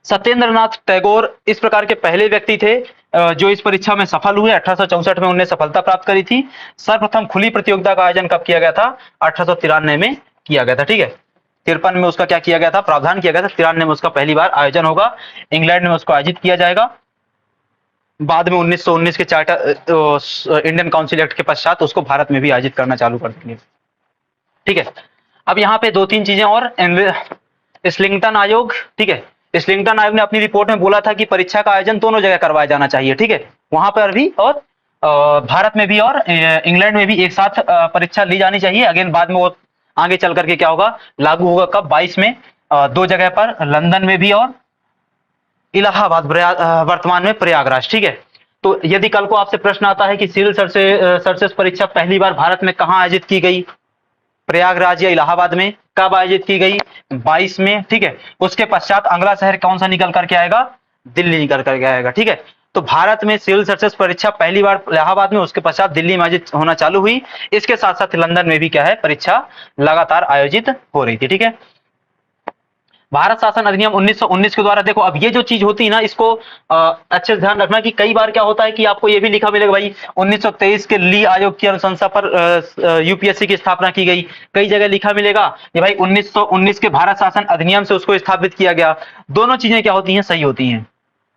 Speaker 1: सत्येंद्रनाथ टैगोर इस प्रकार के पहले व्यक्ति थे जो इस परीक्षा में सफल हुए। 1864 में उन्होंने सफलता प्राप्त करी थी। सर्वप्रथम खुली प्रतियोगिता का आयोजन कब किया गया था? 1893 में किया गया था। ठीक है, 53 में उसका क्या किया गया था? प्रावधान किया गया था। 93 में उसका पहली बार आयोजन होगा। इंग्लैंड में उसको आयोजित किया जाएगा। बाद में 1919 के चार्टर इंडियन काउंसिल एक्ट के पश्चात उसको भारत में भी आयोजित करना चालू कर देंगे। ठीक है, अब यहाँ पे दो तीन चीजें और। इस्लिंगटन आयोग, ठीक है, इस्लिंगटन आयोग ने अपनी रिपोर्ट में बोला था कि परीक्षा का आयोजन दोनों जगह करवाया जाना चाहिए। ठीक है, वहां पर भी और भारत में भी और इंग्लैंड में भी एक साथ परीक्षा ली जानी चाहिए। अगेन बाद में वो आगे चल करके क्या होगा, लागू होगा कब? 22 में दो जगह पर, लंदन में भी और इलाहाबाद, वर्तमान में प्रयागराज। ठीक है, तो यदि कल को आपसे प्रश्न आता है कि सिविल सर्विसेज परीक्षा पहली बार भारत में कहां आयोजित की गई, प्रयागराज या इलाहाबाद में, कब आयोजित की गई? 22 में। ठीक है, उसके पश्चात अगला शहर कौन सा निकल करके आएगा? दिल्ली निकल करके आएगा। ठीक है, तो भारत में सिविल सर्विसेज परीक्षा पहली बार इलाहाबाद में, उसके पश्चात दिल्ली में आयोजित होना चालू हुई। इसके साथ साथ लंदन में भी क्या है, परीक्षा लगातार आयोजित हो रही थी। ठीक है, भारत शासन अधिनियम 1919 के द्वारा, देखो अब ये जो चीज होती है ना, इसको अच्छे से ध्यान रखना कि कई बार क्या होता है कि आपको ये भी लिखा मिलेगा भाई 1923 के ली आयोग की अनुशंसा पर यूपीएससी की स्थापना की गई। कई जगह लिखा मिलेगा कि भाई 1919 के भारत शासन अधिनियम से उसको स्थापित किया गया। दोनों चीजें क्या होती हैं, सही होती हैं।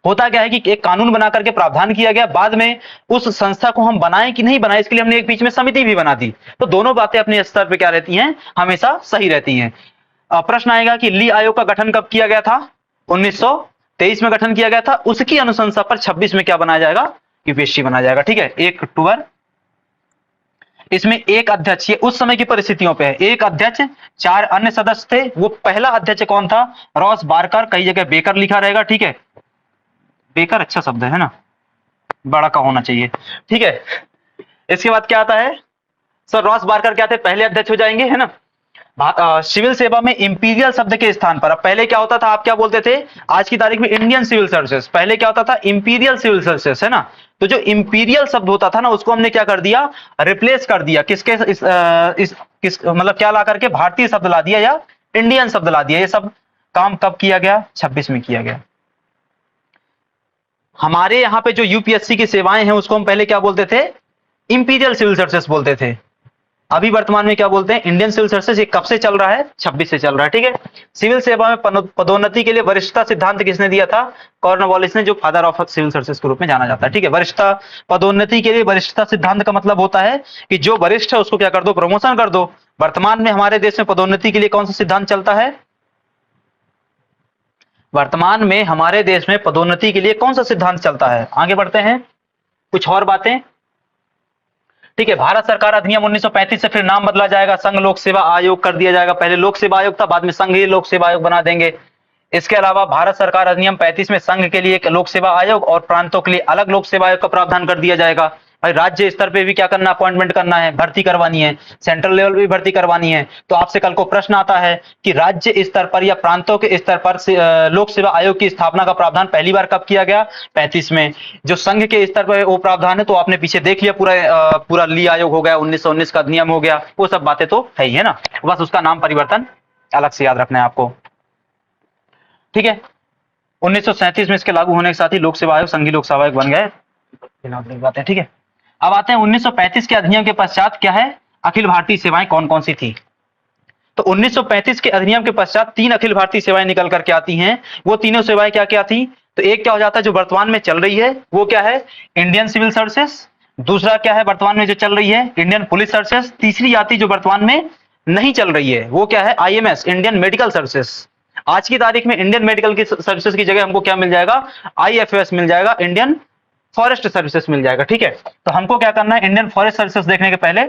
Speaker 1: होता क्या है कि एक कानून बना करके प्रावधान किया गया, बाद में उस संस्था को हम बनाएं कि नहीं बनाएं, इसके लिए हमने एक बीच में समिति भी बना दी। तो दोनों बातें अपने स्तर पर क्या रहती हैं, हमेशा सही रहती हैं। प्रश्न आएगा कि ली आयोग का गठन कब किया गया था? 1923 में गठन किया गया था। उसकी अनुशंसा पर 26 में क्या बनाया जाएगा? यूपीएससी बनाया जाएगा। ठीक है, 1 अक्टूबर। इसमें एक अध्यक्ष, ये उस समय की परिस्थितियों पे है, एक अध्यक्ष 4 अन्य सदस्य थे। वो पहला अध्यक्ष कौन था? रॉस बारकर, कई जगह बेकर लिखा रहेगा। ठीक है, बेकर अच्छा शब्द है ना, बड़ा का होना चाहिए। ठीक है, इसके बाद क्या आता है? सर रॉस बारकर क्या थे? पहले अध्यक्ष हो जाएंगे, है ना। सिविल सेवा में इंपीरियल शब्द के स्थान पर, अब पहले क्या होता था, आप क्या बोलते थे आज की तारीख में? Indian civil services. पहले क्या होता था? इंपीरियल सिविल सर्विसेज, है ना। तो जो इंपीरियल शब्द होता था ना, उसको हमने क्या कर दिया? रिप्लेस कर दिया। किसके किस मतलब क्या ला करके? भारतीय शब्द ला दिया या इंडियन शब्द ला दिया। ये सब काम कब किया गया? 26 में किया गया। हमारे यहाँ पे जो यूपीएससी की सेवाएं हैं उसको हम पहले क्या बोलते थे? इंपीरियल सिविल सर्विसेज बोलते थे। अभी वर्तमान में क्या बोलते हैं? Indian civil services. ये कब से चल रहा है? 26 से चल रहा है। ठीक है, सिविल सेवा में पदोन्नति के लिए वरिष्ठता सिद्धांत किसने दिया था? कॉर्नवालिस ने, जो फादर ऑफ सिविल सर्विसेज के रूप में जाना जाता है। ठीक है, वरिष्ठता, पदोन्नति के लिए वरिष्ठता सिद्धांत का मतलब होता है कि जो वरिष्ठ है उसको क्या कर दो? प्रमोशन कर दो। वर्तमान में हमारे देश में पदोन्नति के लिए कौन सा सिद्धांत चलता है? वर्तमान में हमारे देश में पदोन्नति के लिए कौन सा सिद्धांत चलता है? आगे बढ़ते हैं, कुछ और बातें। ठीक है, भारत सरकार अधिनियम 1935 से फिर नाम बदला जाएगा, संघ लोक सेवा आयोग कर दिया जाएगा। पहले लोक सेवा आयोग था, बाद में संघीय लोक सेवा आयोग बना देंगे। इसके अलावा भारत सरकार अधिनियम 35 में संघ के लिए एक लोक सेवा आयोग और प्रांतों के लिए अलग लोक सेवा आयोग का प्रावधान कर दिया जाएगा। भाई राज्य स्तर पे भी क्या करना? अपॉइंटमेंट करना है, भर्ती करवानी है, सेंट्रल लेवल पे भी भर्ती करवानी है। तो आपसे कल को प्रश्न आता है कि राज्य स्तर पर या प्रांतों के स्तर पर लोक सेवा आयोग की स्थापना का प्रावधान पहली बार कब किया गया? 35 में। जो संघ के स्तर पर वो प्रावधान है तो आपने पीछे देख लिया, पूरा ली आयोग हो गया, 1919 का अधिनियम हो गया, वो सब बातें तो है ही, है ना। बस उसका नाम परिवर्तन अलग से याद रखना है आपको। ठीक है, 1937 में इसके लागू होने के साथ ही लोक सेवा आयोग संघीय लोक सेवा आयोग बन गए। बातें ठीक है। अब आते हैं 1935 के अधिनियम के पश्चात क्या है? अखिल भारतीय सेवाएं कौन कौन सी थी? तो 1935 के अधिनियम के पश्चात 3 अखिल भारतीय सेवाएं निकल करके आती हैं। वो तीनों सेवाएं क्या क्या थी? तो एक क्या हो जाता है जो वर्तमान में चल रही है, वो क्या है? Indian civil services. दूसरा क्या है वर्तमान में जो चल रही है? Indian police services. तीसरी आती जो वर्तमान में नहीं चल रही है, वो क्या है? IMS, Indian medical services. आज की तारीख में इंडियन मेडिकल की सर्विसेज की जगह हमको क्या मिल जाएगा? आईएफएस मिल जाएगा, इंडियन फॉरेस्ट सर्विसेज मिल जाएगा। ठीक है, तो हमको क्या करना है? इंडियन फॉरेस्ट सर्विसेज देखने के पहले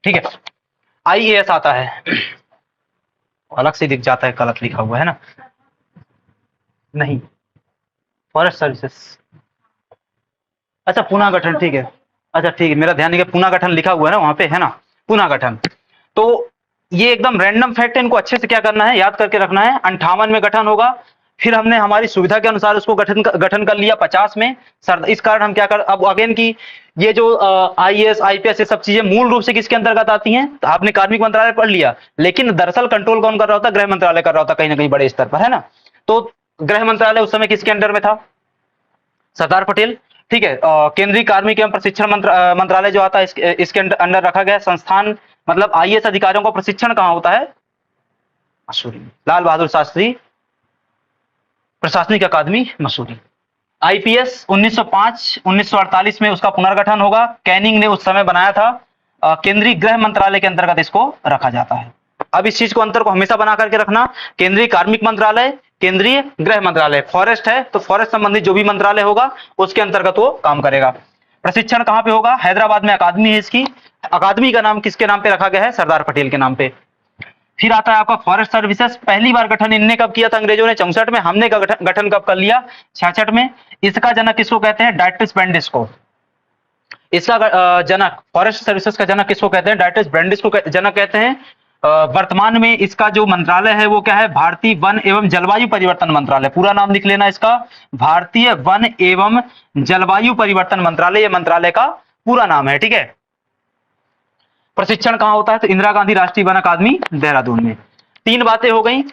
Speaker 1: ठीक है, आईएएस आता है, अलग से दिख जाता है, गलत लिखा हुआ है ना, नहीं, फॉरेस्ट सर्विसेज। अच्छा पुनः गठन, ठीक है, अच्छा ठीक है, मेरा ध्यान नहीं, पुनः गठन लिखा हुआ है ना वहां पे, है ना, पुनः गठन। तो ये एकदम रैंडम फैक्ट है, इनको अच्छे से क्या करना है? याद करके रखना है। 58 में गठन होगा, फिर हमने हमारी सुविधा के अनुसार उसको गठन कर लिया 50 में। सर इस कारण हम क्या कर, अब अगेन की ये जो आईएएस आईपीएस ये सब चीजें मूल रूप से किसके अंतर्गत आती हैं, तो आपने कार्मिक मंत्रालय पढ़ लिया, लेकिन दरअसल कंट्रोल कौन कर रहा होता, गृह मंत्रालय कर रहा होता कहीं ना कहीं बड़े स्तर पर, है ना। तो गृह मंत्रालय उस समय किसके अंडर में था, सरदार पटेल, ठीक है। केंद्रीय कार्मिक एवं प्रशिक्षण मंत्रालय जो आता है इसके अंडर रखा गया संस्थान, मतलब आईएएस अधिकारियों का प्रशिक्षण कहाँ होता है, मसूरी, लाल बहादुर शास्त्री प्रशासनिक अकादमी मसूरी। आईपीएस 1905-1948 में उसका पुनर्गठन होगा, कैनिंग ने उस समय बनाया था, केंद्रीय गृह मंत्रालय के अंतर्गत इसको रखा जाता है। अब इस चीज को अंतर को हमेशा बना करके रखना, केंद्रीय कार्मिक मंत्रालय, केंद्रीय गृह मंत्रालय, फॉरेस्ट है तो फॉरेस्ट संबंधित जो भी मंत्रालय होगा उसके अंतर्गत वो काम करेगा। प्रशिक्षण कहां पे होगा, हैदराबाद में अकादमी है इसकी, अकादमी का नाम किसके नाम पे रखा गया है, सरदार पटेल के नाम पे। फिर आता है आपका फॉरेस्ट सर्विसेज, पहली बार गठन इनने कब किया था, अंग्रेजों ने 64 में, हमने का गठन कब कर लिया, 66 में। इसका जनक किसको कहते हैं, डायट्रिस ब्रैंडिस को। इसका जनक, फॉरेस्ट सर्विसेज का जनक किसको कहते हैं, डायट्रिस ब्रैंडिस को जनक कहते हैं। वर्तमान में इसका जो मंत्रालय है वो क्या है, भारतीय वन एवं जलवायु परिवर्तन मंत्रालय, पूरा नाम लिख लेना इसका, भारतीय वन एवं जलवायु परिवर्तन मंत्रालय, ये मंत्रालय का पूरा नाम है, ठीक है। प्रशिक्षण कहां होता है, तो इंदिरा गांधी राष्ट्रीय वन अकादमी देहरादून में। तीन बातें हो गई,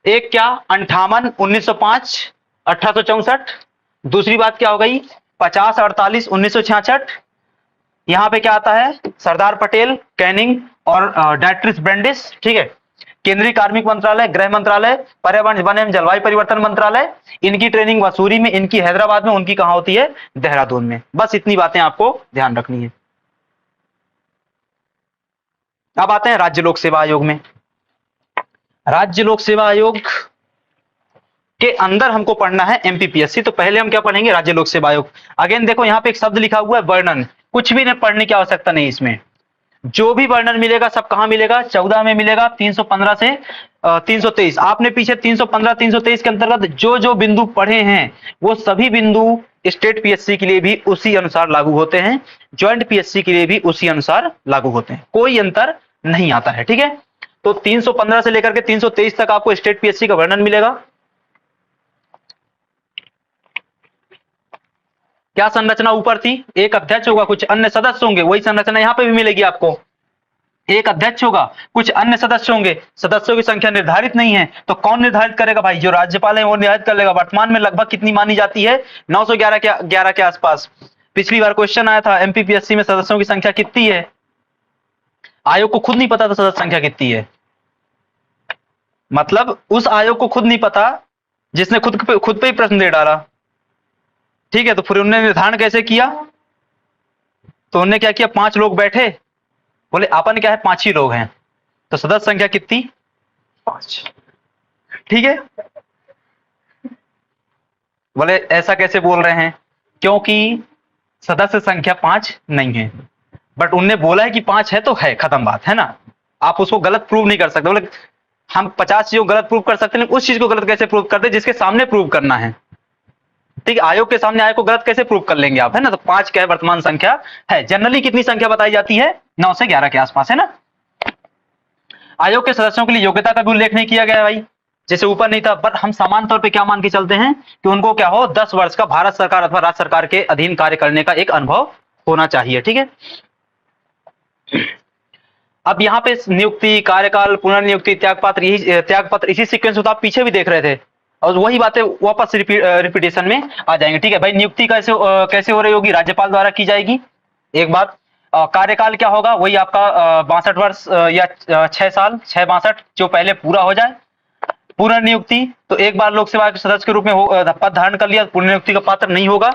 Speaker 1: एक क्या 58 1905 1864, दूसरी बात क्या हो गई 50 48 1966, यहां पे क्या आता है सरदार पटेल, कैनिंग और डायट्रिस ब्रैंडिस, ठीक है। केंद्रीय कार्मिक मंत्रालय, गृह मंत्रालय, पर्यावरण वन एवं जलवायु परिवर्तन मंत्रालय, इनकी ट्रेनिंग मसूरी में, इनकी हैदराबाद में, उनकी कहां होती है, देहरादून में। बस इतनी बातें आपको ध्यान रखनी है। अब आते हैं राज्य लोक सेवा आयोग में। राज्य लोक सेवा आयोग के अंदर हमको पढ़ना है एमपीपीएससी, तो पहले हम क्या पढ़ेंगे, राज्य लोक सेवा आयोग। अगेन देखो यहां पे एक शब्द लिखा हुआ है वर्णन, कुछ भी नहीं पढ़ने की आवश्यकता नहीं, इसमें जो भी वर्णन मिलेगा सब कहां मिलेगा, 14 में मिलेगा, 315 से 323। आपने पीछे 315 323 के अंतर्गत जो जो बिंदु पढ़े हैं वो सभी बिंदु स्टेट पीएससी के लिए भी उसी अनुसार लागू होते हैं, ज्वाइंट पीएससी के लिए भी उसी अनुसार लागू होते हैं, कोई अंतर नहीं आता है, ठीक है। तो 315 से लेकर के 323 तक आपको स्टेट पीएससी का वर्णन मिलेगा। क्या संरचना ऊपर थी, एक अध्यक्ष होगा, कुछ अन्य सदस्य होंगे, वही संरचना यहां पे भी मिलेगी आपको, एक अध्यक्ष होगा, कुछ अन्य सदस्य होंगे, सदस्यों की संख्या निर्धारित नहीं है, तो कौन निर्धारित करेगा भाई, जो राज्यपाल है वो निर्धारित कर लेगा। वर्तमान में लगभग कितनी मानी जाती है, 911 के आसपास। पिछली बार क्वेश्चन आया था एमपीपीएससी में सदस्यों की संख्या कितनी है, आयोग को खुद नहीं पता था सदस्य संख्या कितनी है, मतलब उस आयोग को खुद नहीं पता जिसने खुद पे ही प्रश्न दे डाला, ठीक है। तो फिर उन्होंने निर्धारण कैसे किया, तो उन्होंने क्या किया, 5 लोग बैठे, बोले अपन क्या है 5 ही लोग हैं, तो सदस्य संख्या कितनी 5, ठीक है। बोले ऐसा कैसे बोल रहे हैं, क्योंकि सदस्य संख्या 5 नहीं है, बट उनने बोला है कि 5 है तो है, खत्म बात है ना, आप उसको गलत प्रूव नहीं कर सकते। बोले हम 50 चीजों गलत प्रूव कर सकते हैं, उस चीज को गलत कैसे प्रूव करते जिसके सामने प्रूव करना है, ठीक है। आयोग के सामने आयोग को गलत कैसे प्रूव कर लेंगे आप, है ना। तो 5 क्या है वर्तमान संख्या है, जनरली कितनी संख्या बताई जाती है, 9 से 11 के आसपास, है ना। आयोग के सदस्यों के लिए योग्यता का भी उल्लेख नहीं किया गया है भाई, जैसे ऊपर नहीं था, पर हम सामान्य तौर पे क्या मान के चलते हैं कि उनको क्या हो 10 वर्ष का भारत सरकार अथवा राज्य सरकार के अधीन कार्य करने का एक अनुभव होना चाहिए, ठीक है। अब यहाँ पे नियुक्ति, कार्यकाल, पुनर्नियुक्ति, त्यागपत्र इसी सीक्वेंस में तो आप पीछे भी देख रहे थे, और वही बातें वापस रिपीटेशन में आ जाएंगे, ठीक है भाई। नियुक्ति कैसे हो रही होगी, राज्यपाल द्वारा की जाएगी, एक बात। कार्यकाल क्या होगा, वही आपका 62 वर्ष या 6 साल, 6-62 जो पहले पूरा हो जाए। पुनर्नियुक्ति तो एक बार लोकसभा के सदस्य के रूप में पद धारण कर लिया, पुनर्नियुक्ति का पात्र नहीं होगा।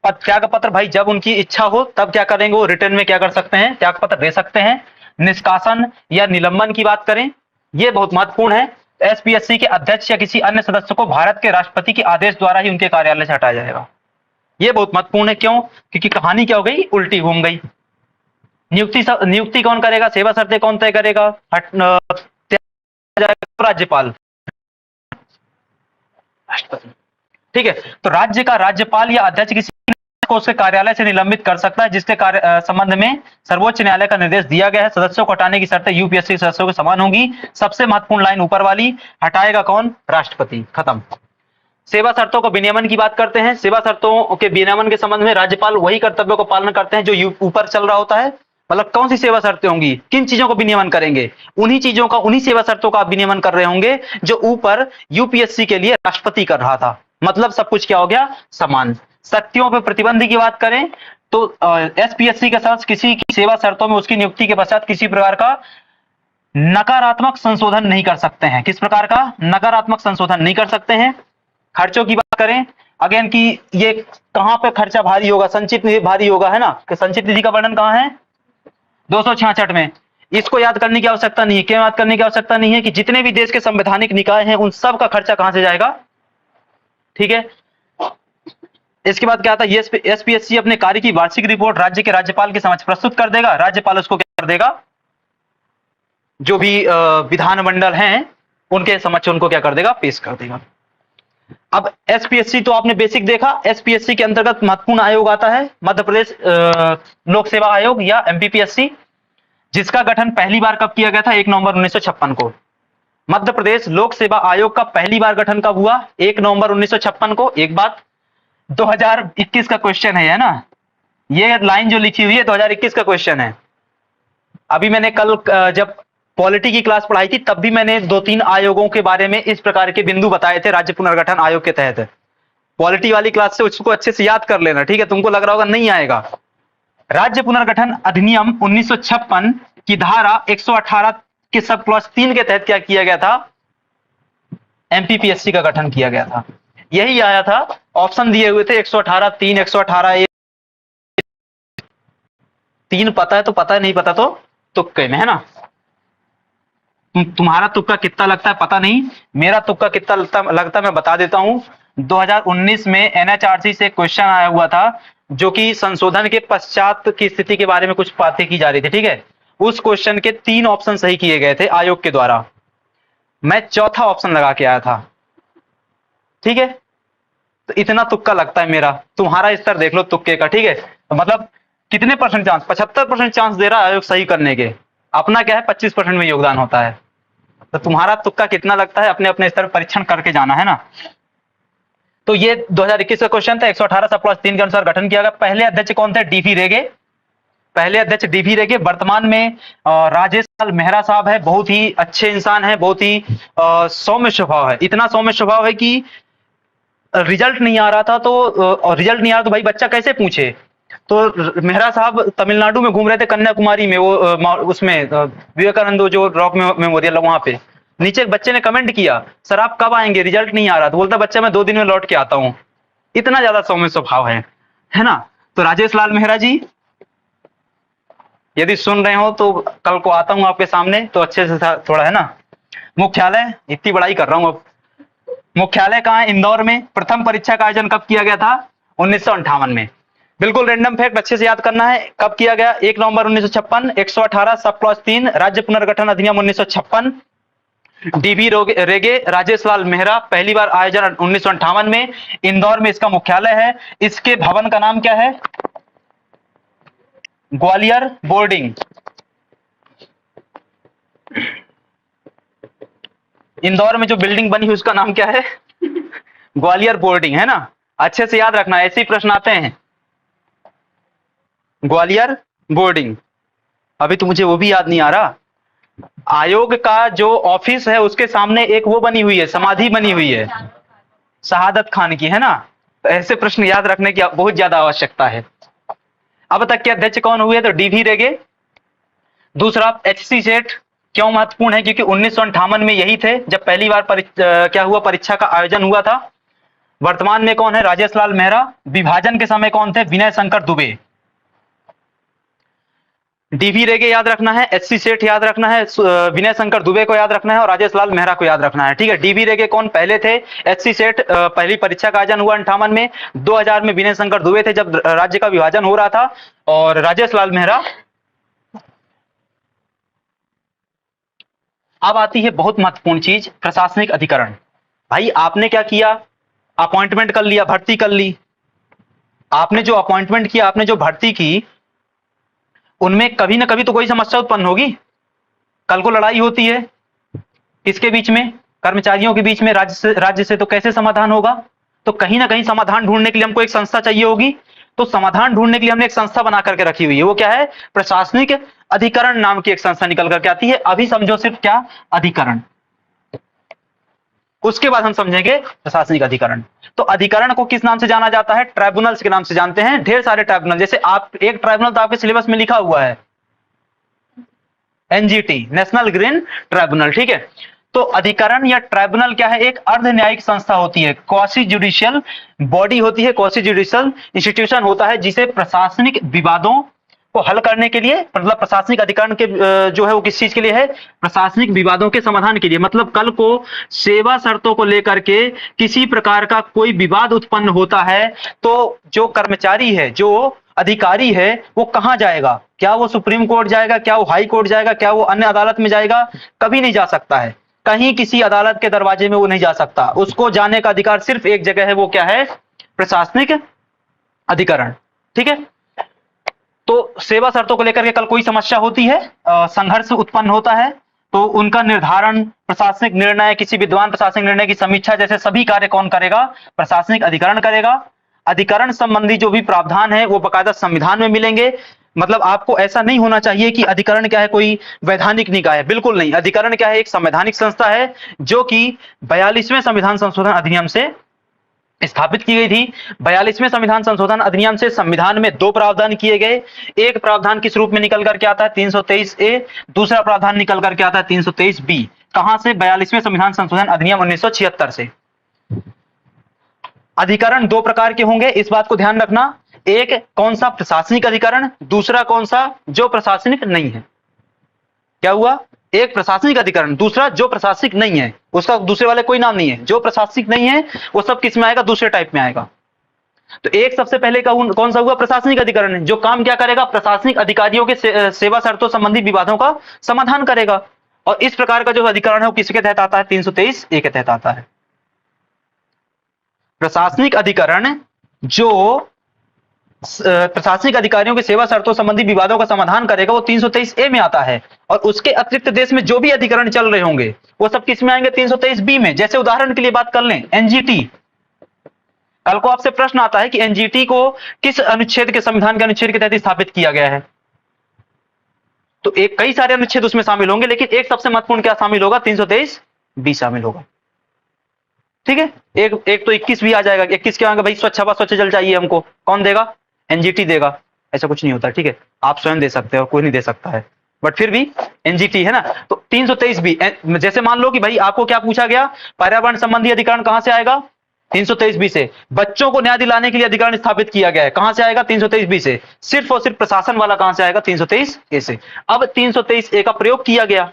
Speaker 1: त्याग पत्र भाई जब उनकी इच्छा हो तब क्या करेंगे, वो रिटर्न में क्या कर सकते हैं, त्याग पत्र दे सकते हैं। निष्कासन या निलंबन की बात करें, ये बहुत महत्वपूर्ण है, एसपीएससी के अध्यक्ष या किसी अन्य सदस्य को भारत के राष्ट्रपति के आदेश द्वारा ही उनके कार्यालय से हटाया जाएगा, ये बहुत महत्वपूर्ण है। क्यों, क्योंकि कहानी क्या हो गई, उल्टी घूम गई। नियुक्ति कौन करेगा, सेवा शर्तें कौन तय करेगा, राज्यपाल, ठीक है। तो राज्य का राज्यपाल या अध्यक्ष किसी को उसके कार्यालय से निलंबित कर सकता है जिसके संबंध में सर्वोच्च न्यायालय का निर्देश दिया गया है। सदस्यों को हटाने की शर्तें यूपीएससी सदस्यों के समान होंगी। सबसे महत्वपूर्ण लाइन ऊपर वाली, हटाएगा कौन? राष्ट्रपति। खत्म। सेवा शर्तों को विनियमन की बात करते हैं। सेवा शर्तों के विनियमन के संबंध में राज्यपाल वही कर्तव्यों को पालन करते हैं जो ऊपर चल रहा होता है। मतलब कौन सी सेवा शर्तें होंगी, किन चीजों को विनियमन करेंगे? उन्हीं चीजों का, उन्हीं सेवा शर्तों का आप विनियमन कर रहे होंगे जो ऊपर यूपीएससी के लिए राष्ट्रपति कर रहा था। मतलब सब कुछ क्या हो गया? समान। शक्तियों पर प्रतिबंध की बात करें तो एसपीएससी के साथ किसी की सेवा शर्तों में उसकी नियुक्ति के पश्चात किसी प्रकार का नकारात्मक संशोधन नहीं कर सकते हैं। किस प्रकार का नकारात्मक संशोधन नहीं कर सकते हैं? खर्चों की बात करें अगेन कि ये कहां पे खर्चा भारी होगा? संचित निधि भारी होगा, है ना? कि संचित निधि का वर्णन कहां है? 266 में। इसको याद करने की आवश्यकता नहीं है। क्यों याद करने की आवश्यकता नहीं है? कि जितने भी देश के संवैधानिक निकाय हैं उन सब का खर्चा कहां से जाएगा? ठीक है। इसके बाद क्या आता है? एसपीएससी अपने कार्य की वार्षिक रिपोर्ट राज्य के राज्यपाल के समक्ष प्रस्तुत कर देगा। राज्यपाल उसको क्या कर देगा? जो भी विधानमंडल हैं उनके समक्ष उनको क्या कर देगा? पेश कर देगा। अब एसपीएससी तो आपने बेसिक देखा। एसपीएससी के अंतर्गत महत्वपूर्ण आयोग आता है मध्य प्रदेश लोक सेवा आयोग या एमपीपीएससी, जिसका गठन पहली बार कब किया गया था? 1 नवंबर 1956 को। मध्य प्रदेश लोक सेवा आयोग का पहली बार गठन कब हुआ? 1 नवंबर 1956 को। एक बात 2021 का क्वेश्चन है ना, ये लाइन जो लिखी हुई है 2021 का क्वेश्चन है। अभी मैंने कल जब पॉलिटी की क्लास पढ़ाई थी तब भी मैंने 2-3 आयोगों के बारे में इस प्रकार के बिंदु बताए थे राज्य पुनर्गठन आयोग के तहत। पॉलिटी वाली क्लास से उसको अच्छे से याद कर लेना, ठीक है? तुमको लग रहा होगा नहीं आएगा। राज्य पुनर्गठन अधिनियम 1956 की धारा 118 के सब क्लॉज 3 के तहत क्या किया गया था? एमपीपीएससी का गठन किया गया था। यही आया था, ऑप्शन दिए हुए थे 118 3, 118 3 पता है तो पता है, नहीं पता तो तुक्के में, है ना? तुम्हारा तुक्का कितना लगता है पता नहीं, मेरा तुक्का कितना लगता है मैं बता देता हूं। 2019 में एनएचआरसी से क्वेश्चन आया हुआ था जो कि संशोधन के पश्चात की स्थिति के बारे में कुछ बातें की जा रही थी, ठीक है? उस क्वेश्चन के 3 ऑप्शन सही किए गए थे आयोग के द्वारा। मैं चौथा ऑप्शन लगा के आया था, ठीक है? तो इतना तुक्का लगता है मेरा। तुम्हारा स्तर देख लो तुक्के का, ठीक है? तो मतलब कितने परसेंट चांस? 75% चांस दे रहा है आयोग सही करने के। अपना क्या है 25% में योगदान होता है। तो तुम्हारा तुक्का कितना लगता है अपने अपने स्तर पर परीक्षण करके जाना, है ना? तो ये 2021 का क्वेश्चन था। 118 सब क्लॉज 3 के अनुसार गठन किया गया। पहले अध्यक्ष कौन थे? डीवी रेगे। पहले अध्यक्ष डीवी रेगे। वर्तमान में राजेश लाल मेहरा साहब है। बहुत ही अच्छे इंसान है, बहुत ही सौम्य स्वभाव है। इतना सौम्य स्वभाव है कि रिजल्ट नहीं आ रहा था तो रिजल्ट नहीं आ रहा तो भाई बच्चा कैसे पूछे? तो मेहरा साहब तमिलनाडु में घूम रहे थे, कन्याकुमारी में, वो उसमें विवेकानंद जो रॉक मेमोरियल वहां पे। नीचे एक बच्चे ने कमेंट किया, सर आप कब आएंगे, रिजल्ट नहीं आ रहा। तो बोलता बच्चा मैं 2 दिन में लौट के आता हूं। इतना ज्यादा सौम्य स्वभाव है ना? तो राजेश लाल मेहरा जी यदि सुन रहे हो तो कल को आता हूं आपके सामने तो अच्छे से थोड़ा, है ना? मुख्यालय, इतनी बड़ाई कर रहा हूं अब। मुख्यालय कहाँ है? इंदौर में। प्रथम परीक्षा का आयोजन कब किया गया था? 1958 में। बिल्कुल रैंडम फैक्ट अच्छे से याद करना है। कब किया गया? 1 नवंबर 1956। 118 सब क्लॉज 3 राज्य पुनर्गठन अधिनियम 1956। डीवी रेगे, राजेश लाल मेहरा। पहली बार आयोजन 1958 में। इंदौर में इसका मुख्यालय है। इसके भवन का नाम क्या है? ग्वालियर बोर्डिंग। इंदौर में जो बिल्डिंग बनी हुई उसका नाम क्या है? ग्वालियर बोर्डिंग, है ना? अच्छे से याद रखना, ऐसे ही प्रश्न आते हैं। ग्वालियर बोर्डिंग। अभी तो मुझे वो भी याद नहीं आ रहा। आयोग का जो ऑफिस है उसके सामने एक वो बनी हुई है, समाधि बनी हुई है शहादत खान की, है ना? तो ऐसे प्रश्न याद रखने की बहुत ज्यादा आवश्यकता है। अब तक के अध्यक्ष कौन हुए? तो डीवी रेगे। दूसरा एचसी सेठ। क्यों महत्वपूर्ण है? क्योंकि 1958 में यही थे जब पहली बार क्या हुआ? परीक्षा का आयोजन हुआ था। वर्तमान में कौन है? राजेश लाल मेहरा। विभाजन के समय कौन थे? विनय शंकर दुबे। डीवी रेगे याद रखना है, एचसी सेठ याद रखना है, विनय शंकर दुबे को याद रखना है और राजेश लाल मेहरा को याद रखना है, ठीक है? डीवी रेगे कौन पहले थे? एचसी सेठ पहली परीक्षा का आयोजन हुआ 58 में। 2000 में विनय शंकर दुबे थे जब राज्य का विभाजन हो रहा था। और राजेश लाल मेहरा। अब आती है बहुत महत्वपूर्ण चीज, प्रशासनिक अधिकरण। भाई आपने क्या किया? अपॉइंटमेंट कर लिया, भर्ती कर ली, आपने जो अपॉइंटमेंट किया, आपने जो भर्ती की, उनमें कभी ना कभी तो कोई समस्या उत्पन्न होगी। कल को लड़ाई होती है किसके बीच में, कर्मचारियों के बीच में, राज्य से तो कैसे समाधान होगा। तो कहीं ना कहीं समाधान ढूंढने के लिए हमको एक संस्था चाहिए होगी। तो समाधान ढूंढने के लिए हमने एक संस्था बना करके रखी हुई है, वो क्या है, प्रशासनिक अधिकरण नाम की एक संस्था निकल करके आती है। अभी समझो सिर्फ क्या, अधिकरण, उसके बाद हम समझेंगे प्रशासनिक अधिकरण। तो अधिकरण को किस नाम से जाना जाता है, ट्राइब्यूनल्स के नाम से जानते हैं। ढेर सारे ट्राइब्यूनल, जैसे आप एक ट्राइब्यूनल तो आपके सिलेबस में लिखा हुआ है, एनजीटी, नेशनल ग्रीन ट्राइब्यूनल, ठीक है। तो अधिकरण या ट्राइब्यूनल क्या है, एक अर्ध न्यायिक संस्था होती है, क्वासी जुडिशियल बॉडी होती है, क्वासी जुडिशियल इंस्टीट्यूशन होता है, जिसे प्रशासनिक विवादों को हल करने के लिए, मतलब प्रशासनिक अधिकरण के जो है वो किस चीज के लिए है, प्रशासनिक विवादों के समाधान के लिए। मतलब कल को सेवा शर्तों को लेकर के किसी प्रकार का कोई विवाद उत्पन्न होता है, तो जो कर्मचारी है, जो अधिकारी है, वो कहां जाएगा, क्या वो सुप्रीम कोर्ट जाएगा, क्या वो हाई कोर्ट जाएगा, क्या वो अन्य अदालत में जाएगा, कभी नहीं जा सकता है। कहीं किसी अदालत के दरवाजे में वो नहीं जा सकता। उसको जाने का अधिकार सिर्फ एक जगह है, वो क्या है, प्रशासनिक अधिकरण, ठीक है। तो सेवा शर्तों को लेकर के कल कोई समस्या होती है, संघर्ष उत्पन्न होता है, तो उनका निर्धारण, प्रशासनिक निर्णय, किसी विद्वान प्रशासनिक निर्णय की समीक्षा जैसे सभी कार्य कौन करेगा, प्रशासनिक अधिकरण करेगा। अधिकरण संबंधी जो भी प्रावधान है वो बकायदा संविधान में मिलेंगे। मतलब आपको ऐसा नहीं होना चाहिए कि अधिकरण क्या है, कोई वैधानिक निकाय है, बिल्कुल नहीं। अधिकरण क्या है, एक संवैधानिक संस्था है, जो कि 42वें संविधान संशोधन अधिनियम से स्थापित की गई थी। 42वें संविधान संशोधन अधिनियम से संविधान में दो प्रावधान किए गए। एक प्रावधान किस रूप में निकल करके आता है, 323A, दूसरा प्रावधान निकल करके आता है 323B। कहां से, 42वें संविधान संशोधन अधिनियम 1976 से। अधिकरण दो प्रकार के होंगे, इस बात को ध्यान रखना। एक कौन सा, प्रशासनिक अधिकरण, दूसरा कौन सा, जो प्रशासनिक नहीं है। क्या हुआ, एक प्रशासनिक अधिकरण, दूसरा जो प्रशासनिक नहीं है, उसका दूसरे वाले कोई नाम नहीं है। जो प्रशासनिक नहीं है वो सब किस में आएगा, दूसरे टाइप में आएगा। तो एक सबसे पहले का कौन सा हुआ, प्रशासनिक अधिकरण, जो काम क्या करेगा, प्रशासनिक अधिकारियों के सेवा शर्तों संबंधी विवादों का समाधान करेगा। और इस प्रकार का जो अधिकरण है वो किसके तहत आता है, 323A के तहत आता है। प्रशासनिक अधिकरण जो प्रशासनिक अधिकारियों के सेवा शर्तों संबंधी विवादों का समाधान करेगा, वो 323A में आता है। और उसके अतिरिक्त देश में जो भी अधिकरण चल रहे होंगे वो सब किस में आएंगे, 323B में। जैसे उदाहरण के लिए बात कर लें, एनजीटी। कल को आपसे प्रश्न आता है कि एनजीटी को किस अनुच्छेद के, संविधान के अनुच्छेद के तहत स्थापित किया गया है। तो एक कई सारे अनुच्छेद उसमें शामिल होंगे, लेकिन एक सबसे महत्वपूर्ण क्या शामिल होगा, 323B शामिल होगा, ठीक है। एक तो 21 भी आ जाएगा। 21 क्या होगा भाई, स्वच्छ हवा स्वच्छ जल चाहिए हमको, कौन देगा, एनजीटी देगा। ऐसा कुछ नहीं होता, ठीक है, आप स्वयं दे सकते हो, कोई नहीं दे सकता है, बट फिर भी एनजीटी है ना। तो 323B, जैसे मान लो कि भाई आपको क्या पूछा गया, पर्यावरण संबंधी अधिकरण कहां से आएगा, 323B से। बच्चों को न्याय दिलाने के लिए अधिकरण स्थापित किया गया है, कहां से आएगा, 323B से। सिर्फ और सिर्फ प्रशासन वाला कहां से आएगा, 323A से। अब 323A का प्रयोग किया गया,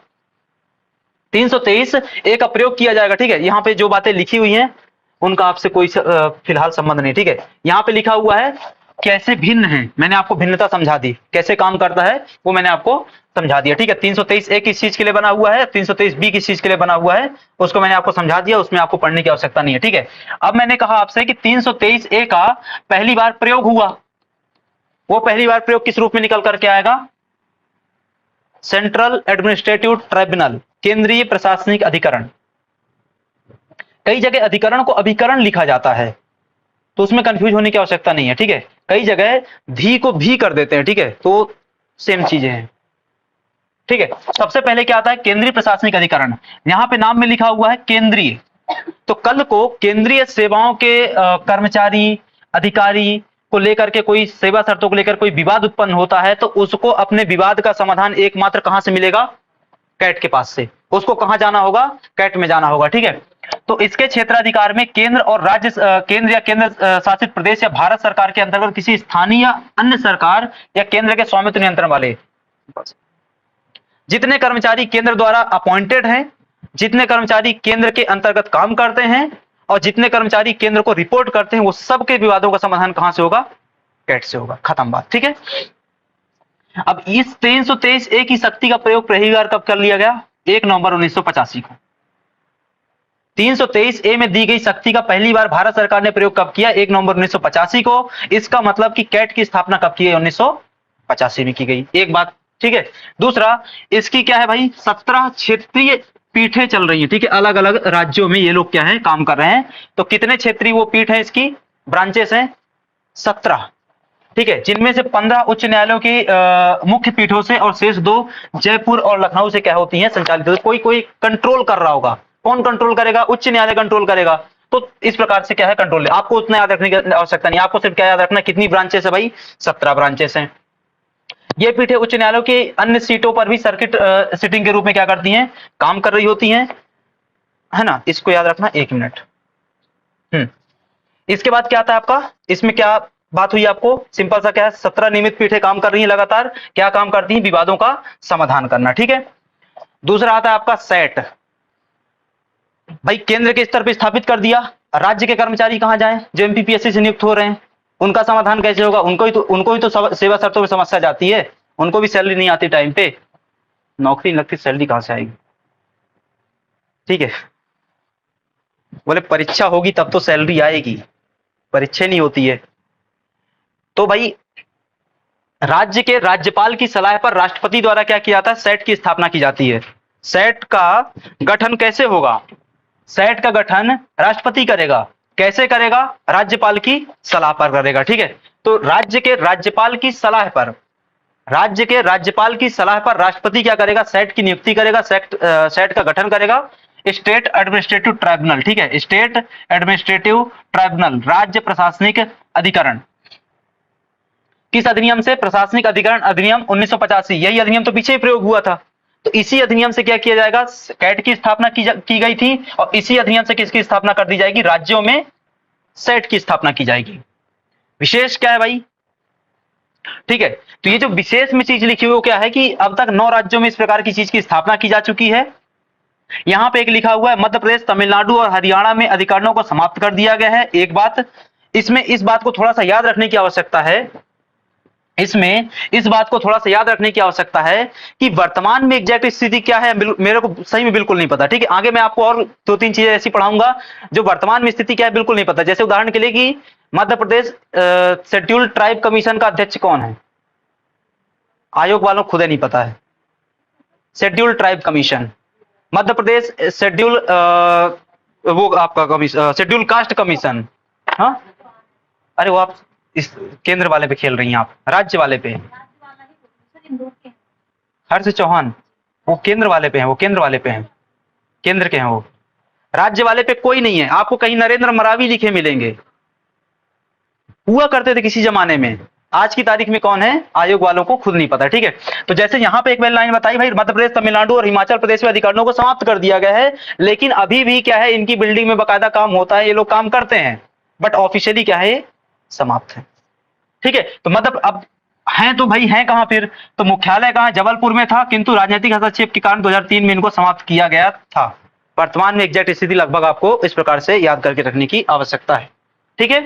Speaker 1: 323A का प्रयोग किया जाएगा, ठीक है। यहां पे जो बातें लिखी हुई हैं उनका आपसे कोई फिलहाल संबंध नहीं, ठीक है। यहां पे लिखा हुआ है कैसे भिन्न है, मैंने आपको भिन्नता समझा दी, कैसे काम करता है वो मैंने आपको समझा दिया, ठीक है। 323A किस चीज के लिए बना हुआ है, 323B किस चीज के लिए बना हुआ है, उसको मैंने आपको समझा दिया, उसमें आपको पढ़ने की आवश्यकता नहीं है, ठीक है। अब मैंने कहा आपसे कि 323A का पहली बार प्रयोग हुआ, वो पहली बार प्रयोग किस रूप में निकल करके आएगा, सेंट्रल एडमिनिस्ट्रेटिव ट्राइब्यूनल, केंद्रीय प्रशासनिक अधिकरण। कई जगह अधिकरण को अभिकरण लिखा जाता है, तो उसमें कंफ्यूज होने की आवश्यकता नहीं है, ठीक है। कई जगह धी को भी कर देते हैं, ठीक है, तो सेम चीजें हैं, ठीक है। सबसे पहले क्या आता है, केंद्रीय प्रशासनिक अधिकरण। यहां पे नाम में लिखा हुआ है केंद्रीय। तो कल को केंद्रीय सेवाओं के कर्मचारी, अधिकारी को लेकर के कोई सेवा शर्तों को लेकर कोई विवाद उत्पन्न होता है, तो उसको अपने विवाद का समाधान एकमात्र कहां से मिलेगा, कैट के पास से। उसको कहां जाना होगा, कैट में जाना होगा, ठीक है। तो इसके क्षेत्राधिकार में केंद्र और राज्य, केंद्र या केंद्र शासित प्रदेश या भारत सरकार के अंतर्गत किसी स्थानीय या अन्य सरकार या केंद्र के स्वामित्व नियंत्रण वाले जितने कर्मचारी केंद्र द्वारा अपॉइंटेड हैं, जितने कर्मचारी केंद्र के अंतर्गत काम करते हैं और जितने कर्मचारी केंद्र को रिपोर्ट करते हैं, वो सबके विवादों का समाधान कहां से होगा, कैट से होगा। खत्म बात, ठीक है। अब इस 323A की शक्ति का प्रयोग पहली बार कब कर लिया गया, 1 नवंबर 1985 को। 323 ए में दी गई शक्ति का पहली बार भारत सरकार ने प्रयोग कब किया? 1 नवंबर 1985 को। इसका मतलब कि कैट की स्थापना कब की है? 1985 में की गई। एक बात, ठीक है। दूसरा, इसकी क्या है भाई, 17 क्षेत्रीय पीठें चल रही हैं, ठीक है, अलग अलग राज्यों में ये लोग क्या है, काम कर रहे हैं। तो कितने क्षेत्रीय वो पीठ है, इसकी ब्रांचेस हैं? 17, ठीक है, जिनमें से 15 उच्च न्यायालयों की मुख्य पीठों से और शेष 2 जयपुर और लखनऊ से क्या होती हैं, संचालित होती। कोई कोई कंट्रोल कर रहा होगा, कौन कंट्रोल करेगा? उच्च न्यायालय कंट्रोल करेगा। तो इस प्रकार से क्या है, कंट्रोल है। आपको उतना याद रखने की आवश्यकता नहीं, आपको सिर्फ क्या याद रखना, कितनी ब्रांचेस है भाई? 17 ब्रांचेस हैं। ये पीठें उच्च न्यायालयों की अन्य सीटों पर भी सर्किट सिटिंग के रूप में क्या करती हैं, काम कर रही होती हैं, है ना। इसको याद रखना, 1 मिनट। इसके बाद क्या आता है आपका, इसमें क्या बात हुई आपको, सिंपल सा क्या है, 17 नियमित पीठें काम कर रही हैं लगातार। क्या काम करती हैं? विवादों का समाधान करना, ठीक है। दूसरा आता है आपका सेट। भाई केंद्र के स्तर पर स्थापित कर दिया, राज्य के कर्मचारी कहां जाएं जो एमपीपीएससी से नियुक्त हो रहे हैं, उनका समाधान कैसे होगा? उनको ही तो सेवा शर्तों में समस्या जाती है, उनको भी सैलरी नहीं आती टाइम पे, नौकरी नहीं लगती, सैलरी कहां से आएगी? ठीक है, बोले परीक्षा होगी तब तो सैलरी आएगी, परीक्षा नहीं होती है। तो भाई राज्य के राज्यपाल की सलाह पर राष्ट्रपति द्वारा क्या किया जाता है, सेट की स्थापना की जाती है। सेट का गठन कैसे होगा? सेट का गठन राष्ट्रपति करेगा। कैसे करेगा? राज्यपाल की सलाह पर करेगा, ठीक है। तो राज्य के राज्यपाल की सलाह पर, राज्य के राज्यपाल की सलाह पर राष्ट्रपति क्या करेगा, सेट की नियुक्ति करेगा, सेट का गठन करेगा। स्टेट एडमिनिस्ट्रेटिव ट्राइब्यूनल, ठीक है, स्टेट एडमिनिस्ट्रेटिव ट्राइब्यूनल, राज्य प्रशासनिक अधिकरण। किस अधिनियम से? प्रशासनिक अधिकरण अधिनियम 1985। यही अधिनियम तो पीछे प्रयोग हुआ था, तो इसी अधिनियम से क्या किया जाएगा, कैट की स्थापना की गई थी, और इसी अधिनियम से किसकी स्थापना कर दी जाएगी, राज्यों में सेट की स्थापना की जाएगी। विशेष क्या है भाई, ठीक है। तो ये जो विशेष में चीज लिखी हुई वो क्या है कि अब तक 9 राज्यों में इस प्रकार की चीज की स्थापना की जा चुकी है। यहां पे एक लिखा हुआ है, मध्य प्रदेश, तमिलनाडु और हरियाणा में अधिकरणों को समाप्त कर दिया गया है। एक बात, इसमें इस बात को थोड़ा सा याद रखने की आवश्यकता है, इसमें इस बात को थोड़ा सा याद रखने की आवश्यकता है कि वर्तमान में एग्जैक्ट स्थिति क्या है, मेरे को सही में बिल्कुल नहीं पता, ठीक है। आगे मैं आपको और 2-3 चीजें ऐसी पढ़ाऊंगा जो वर्तमान में स्थिति क्या है बिल्कुल नहीं पता। जैसे उदाहरण के लिए कि Madhya Pradesh scheduled tribe commission का अध्यक्ष कौन है, आयोग वालों को खुद नहीं पता है। Scheduled tribe commission, Madhya Pradesh schedule वो आपका कमीशन, शेड्यूल कास्ट कमीशन, हाँ, अरे वो आप इस केंद्र वाले पे खेल रही हैं, आप राज्य वाले पे। हर्ष चौहान वो केंद्र वाले पे हैं, वो केंद्र वाले पे हैं, केंद्र के हैं वो, राज्य वाले पे कोई नहीं है। आपको कहीं नरेंद्र मरावी लिखे मिलेंगे, हुआ करते थे किसी जमाने में, आज की तारीख में कौन है, आयोग वालों को खुद नहीं पता, ठीक है। तो जैसे यहां पे एक मैंने लाइन बताई भाई, मध्य प्रदेश, तमिलनाडु और हिमाचल प्रदेश में अधिकरणों को समाप्त कर दिया गया है, लेकिन अभी भी क्या है, इनकी बिल्डिंग में बकायदा काम होता है, ये लोग काम करते हैं, बट ऑफिशियली क्या है, समाप्त है, ठीक है। तो मतलब अब हैं तो भाई हैं कहां फिर, तो मुख्यालय कहां, जबलपुर में था, किंतु राजनीतिक हस्तक्षेप के कारण 2003 में इनको समाप्त किया गया था। वर्तमान में एग्जैक्ट स्थिति लगभग आपको इस प्रकार से याद करके रखने की आवश्यकता है, ठीक है।